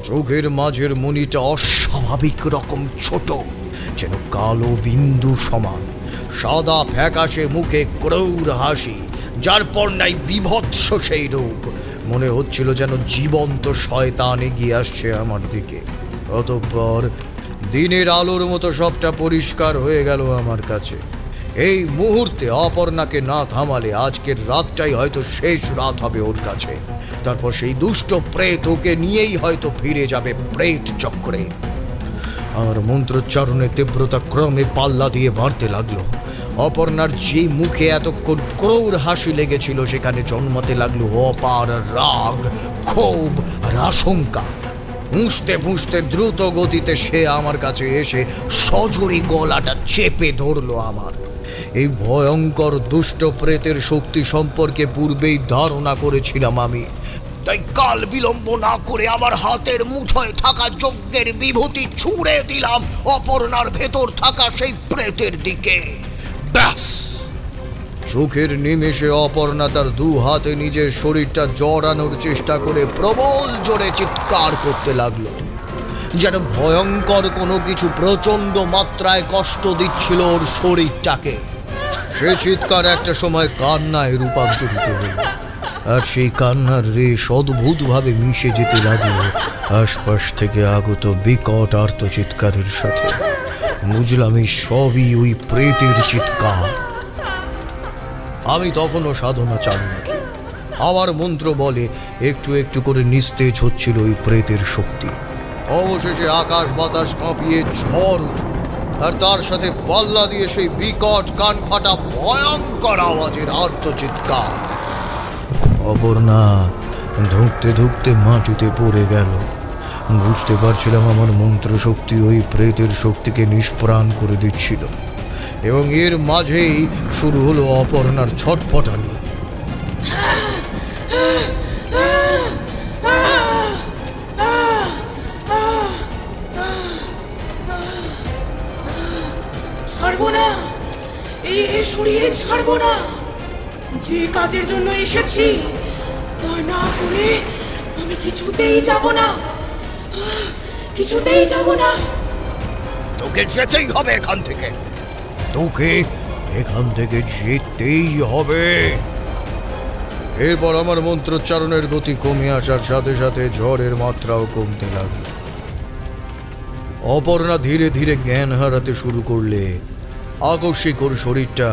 চোখের মাঝের মণিটা অস্বাভাবিক রকম ছোট, যেন কালো বিন্দু সমান। সাদা ফ্যাকাশে মুখে ক্রৌর হাসি, যার পর নাই বিভৎস সেই রূপ। মনে হচ্ছিল যেন জীবন্ত শয়তান এগিয়ে আসছে আমার দিকে। অতঃপর দিনের আলোর মতো সবটা পরিষ্কার হয়ে গেল আমার কাছে। এই মুহূর্তে অপর্ণাকে না থামালে আজকের রাতটাই হয়তো শেষ রাত হবে ওর কাছে। তারপর সেই দুষ্ট প্রেত ওকে নিয়েই হয়তো ফিরে যাবে প্রেত চক্রে। আমার মন্ত্রোচ্চারণের তীব্রতা ক্রমে পাল্লা দিয়ে বাড়তে লাগলো। অপর্ণার যে মুখে এতক্ষণ ক্রৌর হাসি লেগেছিল, সেখানে জন্মাতে লাগলো অপার রাগ, ক্ষোভ আর আশঙ্কা। ফুঁসতে ফুঁসতে দ্রুত গতিতে সে আমার কাছে এসে সজোরে গলাটা চেপে ধরলো আমার। এই ভয়ঙ্কর দুষ্ট প্রেতের শক্তি সম্পর্কে পূর্বেই ধারণা করেছিলাম আমি, তাই কাল বিলম্ব না করে আমার হাতের মুঠোয় থাকা যজ্ঞের বিভূতি ছুঁড়ে দিলাম অপর্ণার ভেতর থাকা সেই প্রেতের দিকে। ব্যাস, চোখের নিমেষে অপর্ণা তার দু হাতে নিজের শরীরটা জড়ানোর চেষ্টা করে প্রবল জোরে চিৎকার করতে লাগলো, যেন ভয়ঙ্কর কোনো কিছু প্রচণ্ড মাত্রায় কষ্ট দিচ্ছিল ওর শরীরটাকে। সে চিৎকার একটা সময় কান্নায় রূপান্তরিত হল, আর সেই কান্নার রেশ অদ্ভুতভাবে মিশে যেতে লাগলো আশপাশ থেকে আগত বিকট আর্তচিৎকারের সাথে। বুঝলাম এই সবই ওই প্রেতের চিৎকার। আমি তখনও সাধনা চালু রাখি। আমার মন্ত্র বলে একটু একটু করে নিস্তেজ হচ্ছিল ওই প্রেতের শক্তি। অবশেষে আকাশ বাতাস কাঁপিয়ে ঝড় উঠল, আর তার সাথে পাল্লা দিয়ে সেই বিকট কান ফাটা ভয়ঙ্কর আওয়াজের আর্তচিৎকার। অপর্ণা ধুঁকতে ধুঁকতে মাটিতে পড়ে গেল। বুঝতে পারছিলাম আমার মন্ত্র শক্তি ওই প্রেতের শক্তিকে নিষ্প্রাণ করে দিচ্ছিল, এবং এর মাঝেই শুরু হলো অপর্ণার ছটফটানি। ছাড়বো না, এই শরীরে ছাড়বো না। যে কাজের জন্য এসেছি তা না করে আমি কিছুতেই যাব না, কিছুতেই যাব না। তোকে যেতেই হবে এখান থেকে, তোকে এখান থেকে যেতেই হবে। এরপর আমার মন্ত্রোচ্চারণের গতি কমে আসার সাথে সাথে ঝড়ের মাত্রাও কমতে লাগলো। অপর্ণা ধীরে ধীরে জ্ঞান হারাতে শুরু করলে আকস্মিক ওর শরীরটা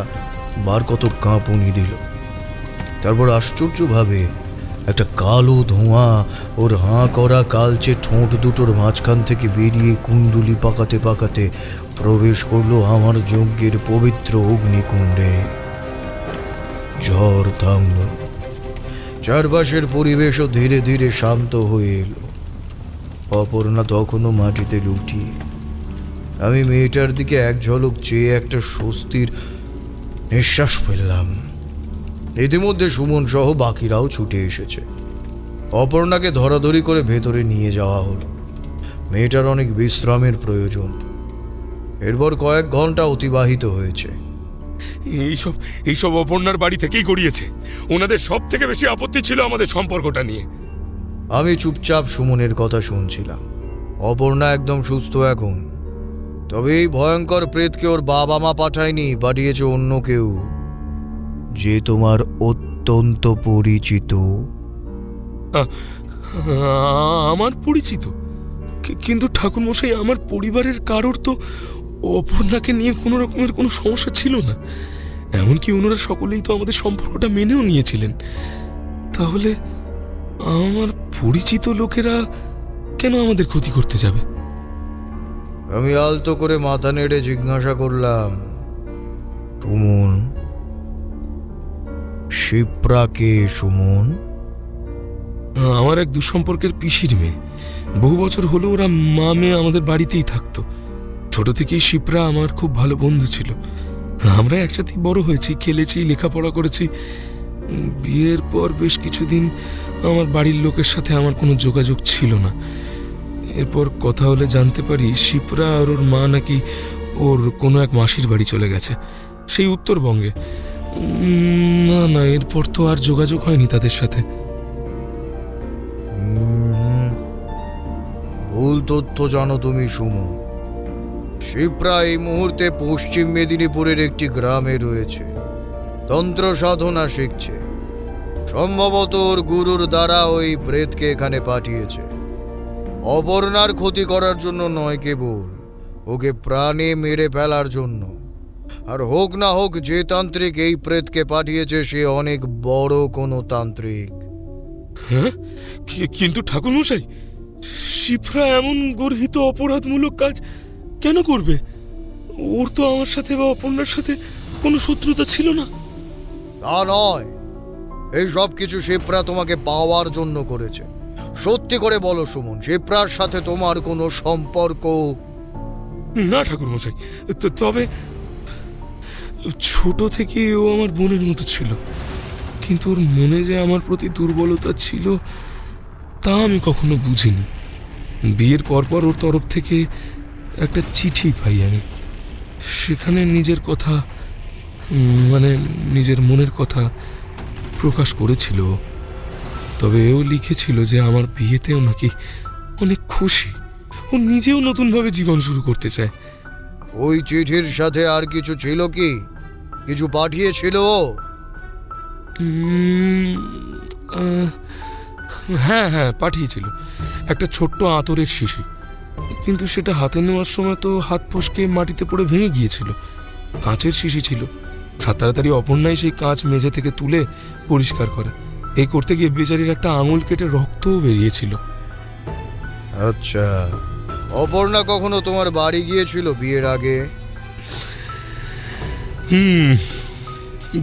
বার কত কাঁপুনি দিল। তারপর আশ্চর্যভাবে একটা কালো ধোঁয়া ওর হাঁ করা কালচে ঠোঁট দুটোর মাঝখান থেকে বেরিয়ে কুণ্ডুলি পাকাতে পাকাতে প্রবেশ করলো আমার যজ্ঞের পবিত্র অগ্নিকুণ্ডে। ঝড় থামল, চারপাশের পরিবেশও ধীরে ধীরে শান্ত হয়ে এলো। অপর্ণা তখনও মাটিতে লুটিয়ে। আমি মেয়েটার দিকে এক ঝলক চেয়ে একটা স্বস্তির নিঃশ্বাস ফেললাম। ইতিমধ্যে সুমন সহ বাকিরাও ছুটে এসেছে। অপর্ণাকে ধরাধরি করে ভেতরে নিয়ে যাওয়া হলো। মেয়েটার অনেক বিশ্রামের প্রয়োজন। এরপর কয়েক ঘন্টা অতিবাহিত হয়েছে। এইসব অপর্ণার বাড়ি থেকেই করিয়েছে। ওনাদের সব থেকে বেশি আপত্তি ছিল আমাদের সম্পর্কটা নিয়ে। আমি চুপচাপ সুমনের কথা শুনছিলাম। অপর্ণা একদম সুস্থ এখন, তবে এই ভয়ঙ্কর প্রেতকে ওর বাবা মা পাঠায়নি, পাঠিয়েছে অন্য কেউ, যে তোমার অত্যন্ত পরিচিত। আমার পরিচিত? কিন্তু ঠাকুরমশাই, আমার পরিবারের কারোর তো অপর্ণাকে নিয়ে কোনো রকমের কোনো সমস্যা ছিল না। এমনকি ওনারা সকলেই তো আমাদের সম্পর্কটা মেনেও নিয়েছিলেন। তাহলে আমার পরিচিত লোকেরা কেন আমাদের ক্ষতি করতে যাবে? আমি আলতো করে মাথা নেড়ে জিজ্ঞাসা করলাম, সুমন, শিপ্রা কে? সুমন আমার এক দুঃসম্পর্কের পিসির মেয়ে। বহু বছর হলো ওরা মা মেয়ে আমাদের বাড়িতেই থাকতো। ছোট থেকেই শিপ্রা আমার খুব ভালো বন্ধু ছিল। আমরা একসাথেই বড় হয়েছি, খেলেছি, লেখাপড়া করেছি। বিয়ের পর বেশ কিছুদিন আমার বাড়ির লোকের সাথে আমার কোনো যোগাযোগ ছিল না। এরপর কথা হলে জানতে পারি শিপ্রা আর ওর মা নাকি ওর কোনো এক মাসির বাড়ি চলে গেছে, সেই উত্তরবঙ্গে। না, এরপর তো আর যোগাযোগ হয়নি তাদের সাথে। ভুল তথ্য জানো তুমি সুমন। শিপ্রা এই মুহূর্তে পশ্চিম মেদিনীপুরের একটি গ্রামে রয়েছে, তন্ত্র সাধনা শিখছে। সম্ভবত ওর গুরুর দ্বারা ওই প্রেতকে এখানে পাঠিয়েছে। অপর্ণার ক্ষতি করার জন্য নয়, কেবল ওকে প্রাণে মেরে ফেলার জন্য। আর হোক না হোক, যে তান্ত্রিক এই প্রেতকে পাঠিয়েছে সে অনেক বড় কোনো তান্ত্রিক। হ্যাঁ, কিন্তু ঠাকুরমশাই, শিপ্রা এমন গর্হিত অপরাধমূলক কাজ কেন করবে? ওর তো আমার সাথে বা অপর্ণার সাথে কোনো শত্রুতা ছিল না। তা নয়, এই সব কিছু শিপ্রা তোমাকে পাওয়ার জন্য করেছে। সত্যি করে বলো সুমন, শিপ্রার সাথে তোমার কোনো সম্পর্ক? না ঠাকুরমশাই, তবে ছোট থেকে ও আমার বোনের মতো ছিল। কিন্তু ওর মনে যে আমার প্রতি দুর্বলতা ছিল তা আমি কখনো বুঝিনি। বিয়ের পরপর ওর তরফ থেকে একটা চিঠি পাই আমি। সেখানে নিজের কথা, মানে নিজের মনের কথা প্রকাশ করেছিল। তবে এও লিখেছিল যে আমার বিয়েতেও নাকি অনেক খুশি, ও নিজেও নতুনভাবে জীবন শুরু করতে চায়। ওই চিঠির সাথে আর কিছু ছিল কি? কিছু পাঠিয়েছিল? হ্যাঁ, পাঠিয়েছিল একটা ছোট্ট আতরের শিশি। কিন্তু সেটা হাতে নেওয়ার সময় তো হাত ফসকে মাটিতে পড়ে ভেঙে গিয়েছিল। কাঁচের শিশি ছিল। তাড়াতাড়ি অপর্ণাই সেই কাঁচ মেঝে থেকে তুলে পরিষ্কার করে। এই করতে গিয়ে বেচারির একটা আঙুল কেটে রক্তও বেরিয়েছিল। আচ্ছা, অপর্ণা কখনো তোমার বাড়ি গিয়েছিল বিয়ের আগে?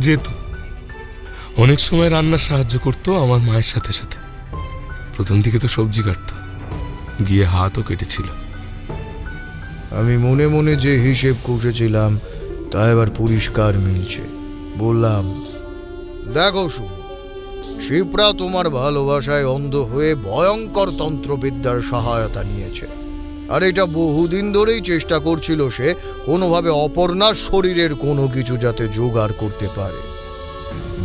যেত। অনেক সময় রান্নার সাহায্য করতো আমার মায়ের সাথে সাথে। প্রথম দিকে তো সবজি কাটতো, গিয়ে হাতও কেটেছিল। আমি মনে মনে যে হিসেব কষেছিলাম তা এবার পরিষ্কার মিলছে। বললাম, দেখো সুমন, শিপ্রা তোমার ভালোবাসায় অন্ধ হয়ে ভয়ঙ্কর তন্ত্রবিদ্যার সহায়তা নিয়েছে। আর এটা বহুদিন ধরেই চেষ্টা করছিল সে কোনোভাবে অপর্ণার শরীরের কোনো কিছু যাতে জোগাড় করতে পারে।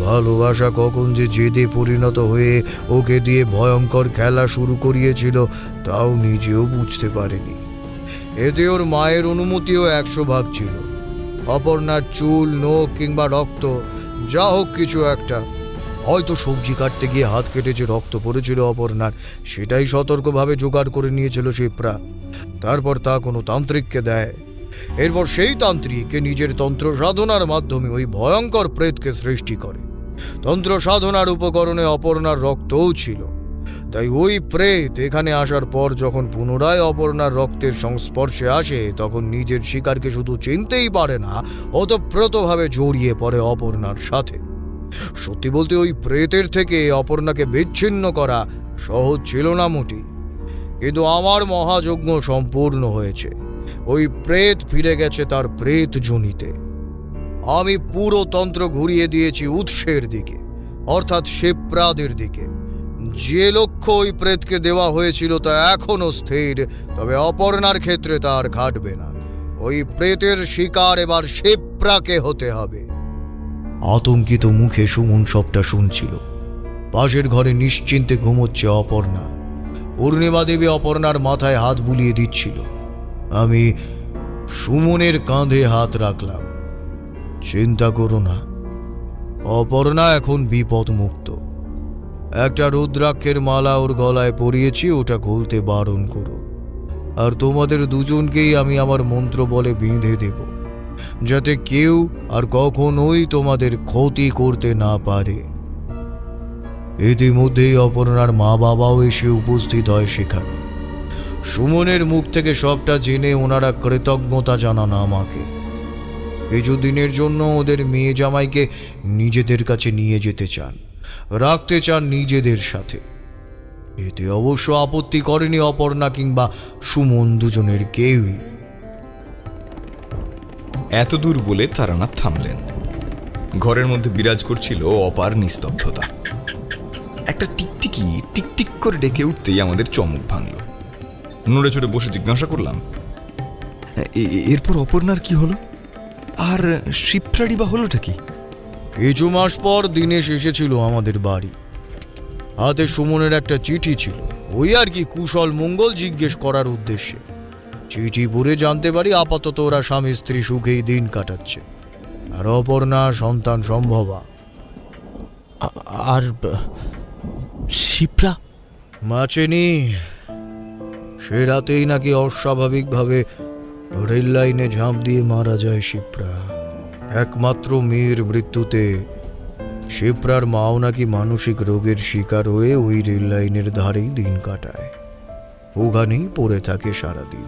ভালোবাসা কখন যে জেদে পরিণত হয়ে ওকে দিয়ে ভয়ঙ্কর খেলা শুরু করিয়েছিল তাও নিজেও বুঝতে পারেনি। এতে ওর মায়ের অনুমতিও 100 ভাগ ছিল। অপর্ণার চুল, নখ কিংবা রক্ত, যা হোক কিছু একটা, হয়তো সবজি কাটতে গিয়ে হাত কেটেছে, রক্ত পড়েছিল অপর্ণার, সেটাই সতর্কভাবে জোগাড় করে নিয়েছিল শিপ্রা। তারপর তা কোনো তান্ত্রিককে দেয়। এরপর সেই তান্ত্রিক নিজের তন্ত্র সাধনার মাধ্যমে ওই ভয়ঙ্কর প্রেতকে সৃষ্টি করে। তন্ত্র সাধনার উপকরণে অপর্ণার রক্তও ছিল। তাই ওই প্রেত এখানে আসার পর যখন পুনরায় অপর্ণার রক্তের সংস্পর্শে আসে, তখন নিজের শিকারকে শুধু চিনতেই পারে না, ওতপ্রোতভাবে জড়িয়ে পড়ে অপর্ণার সাথে। সত্যি বলতে ওই প্রেতের থেকে অপর্ণাকে বিচ্ছিন্ন করা সহজ ছিল না মোটেই। কিন্তু আমার মহাযজ্ঞ সম্পূর্ণ হয়েছে। ওই প্রেত ফিরে গেছে তার প্রেত জনিতে। আমি পুরো তন্ত্র ঘুরিয়ে দিয়েছি উৎসের দিকে, অর্থাৎ শিপ্রাদের দিকে। যে লক্ষ্য ওই প্রেতকে দেওয়া হয়েছিল তা এখনো স্থির, তবে অপর্ণার ক্ষেত্রে তা আর খাটবে না। ওই প্রেতের শিকার এবার শিপ্রাকে হতে হবে। আতঙ্কিত মুখে সুমন সবটা শুনছিল। পাশের ঘরে নিশ্চিন্তে ঘুমোচ্ছে অপর্ণা। পূর্ণিমা দেবী অপর্ণার মাথায় হাত বুলিয়ে দিচ্ছিল। আমি সুমনের কাঁধে হাত রাখলাম। চিন্তা করো না, অপর্ণা এখন বিপদ মুক্ত। একটা রুদ্রাক্ষের মালা ওর গলায় পরিয়েছি, ওটা খুলতে বারণ করো। আর তোমাদের দুজনকেই আমি আমার মন্ত্র বলে বেঁধে দেব, যাতে কেউ আর কখনোই তোমাদের ক্ষতি করতে না পারে। ইতিমধ্যেই অপর্ণার মা বাবাও এসে উপস্থিত হয় সেখানে। সুমনের মুখ থেকে সবটা জেনে ওনারা কৃতজ্ঞতা জানান আমাকে। কিছুদিনের জন্য ওদের মেয়ে জামাইকে নিজেদের কাছে নিয়ে যেতে চান, রাখতে চান নিজেদের সাথে। এতে অবশ্য আপত্তি করেনি অপর্ণা কিংবা সুমন দুজনের কেউই। এত দূর বলে তারানাথ থামলেন। ঘরের মধ্যে বিরাজ করছিল অপার নিস্তব্ধতা। একটা টিকটিকি টিকটিক করে ডেকে উঠতেই আমাদের চমক ভাঙল। নড়ে চড়ে বসে জিজ্ঞাসা করলাম, এরপর অপর্ণার কি হলো? আর শিপ্রাড়ি বা হলোটা কি? কিছু মাস পর দিনেশ এসেছিল আমাদের বাড়ি। হাতে সুমনের একটা চিঠি ছিল, ওই আর কি কুশল মঙ্গল জিজ্ঞেস করার উদ্দেশ্যে। চিঠি পড়ে জানতে পারি আপাতত ওরা স্বামী স্ত্রী সুখেই দিন কাটাচ্ছে, আর অপর্ণা সন্তান সম্ভবা। আর শিপ্রা মাচেনি। সে রাতেই নাকি অস্বাভাবিকভাবে রেল লাইনে ঝাঁপ দিয়ে মারা যায় শিপ্রা। একমাত্র মেয়ের মৃত্যুতে শিপ্রার মাও নাকি মানসিক রোগের শিকার হয়ে ওই রেল লাইনের ধারেই দিন কাটায়। ওখানেই পড়ে থাকে সারাদিন।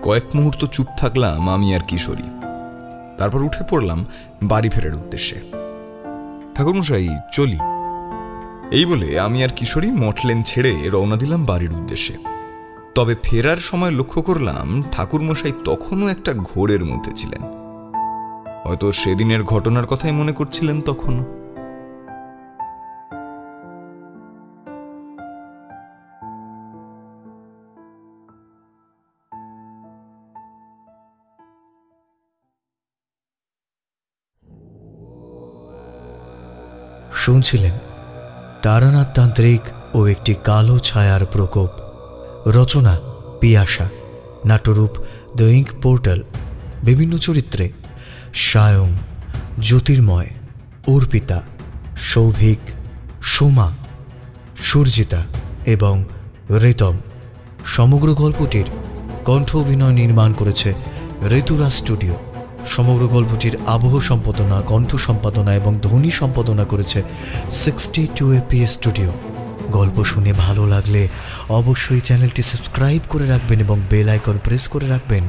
কয়েক মুহূর্ত চুপ থাকলাম আমি আর কিশোরী। তারপর উঠে পড়লাম বাড়ি ফেরার উদ্দেশ্যে। ঠাকুরমশাই, চলি। এই বলে আমি আর কিশোরী মঠলেন ছেড়ে রওনা দিলাম বাড়ির উদ্দেশ্যে। তবে ফেরার সময় লক্ষ্য করলাম ঠাকুরমশাই তখনও একটা ঘোরের মধ্যে ছিলেন। হয়তো সেদিনের ঘটনার কথাই মনে করছিলেন তখনও। শুনছিলেন তারানাথ তান্ত্রিক ও একটি কালো ছায়ার প্রকোপ। রচনা পিয়াসা। নাট্যরূপ দ্য ইঙ্ক পোর্টাল। বিভিন্ন চরিত্রে সায়ং, জ্যোতির্ময়, অর্পিতা, সৌভিক, সোমা, সুরজিতা এবং ঋতম। সমগ্র গল্পটির কণ্ঠ অভিনয় নির্মাণ করেছে ঋতুরাজ স্টুডিও। সমগ্র গল্পটির আবহ সম্পাদনা, কণ্ঠ সম্পাদনা এবং ধ্বনি সম্পাদনা করেছে 62APS স্টুডিও। গল্প শুনে ভালো লাগলে অবশ্যই চ্যানেলটি সাবস্ক্রাইব করে রাখবেন এবং বেল আইকন প্রেস করে রাখবেন।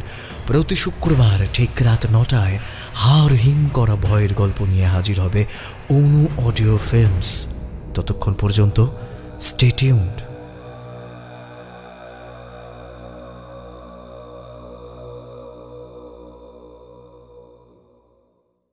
প্রতি শুক্রবার ঠিক রাত 9টায় হাড় হিম করা ভয়ের গল্প নিয়ে হাজির হবে অনু অডিও ফিল্মস। ততক্ষণ পর্যন্ত স্টে টিউনড।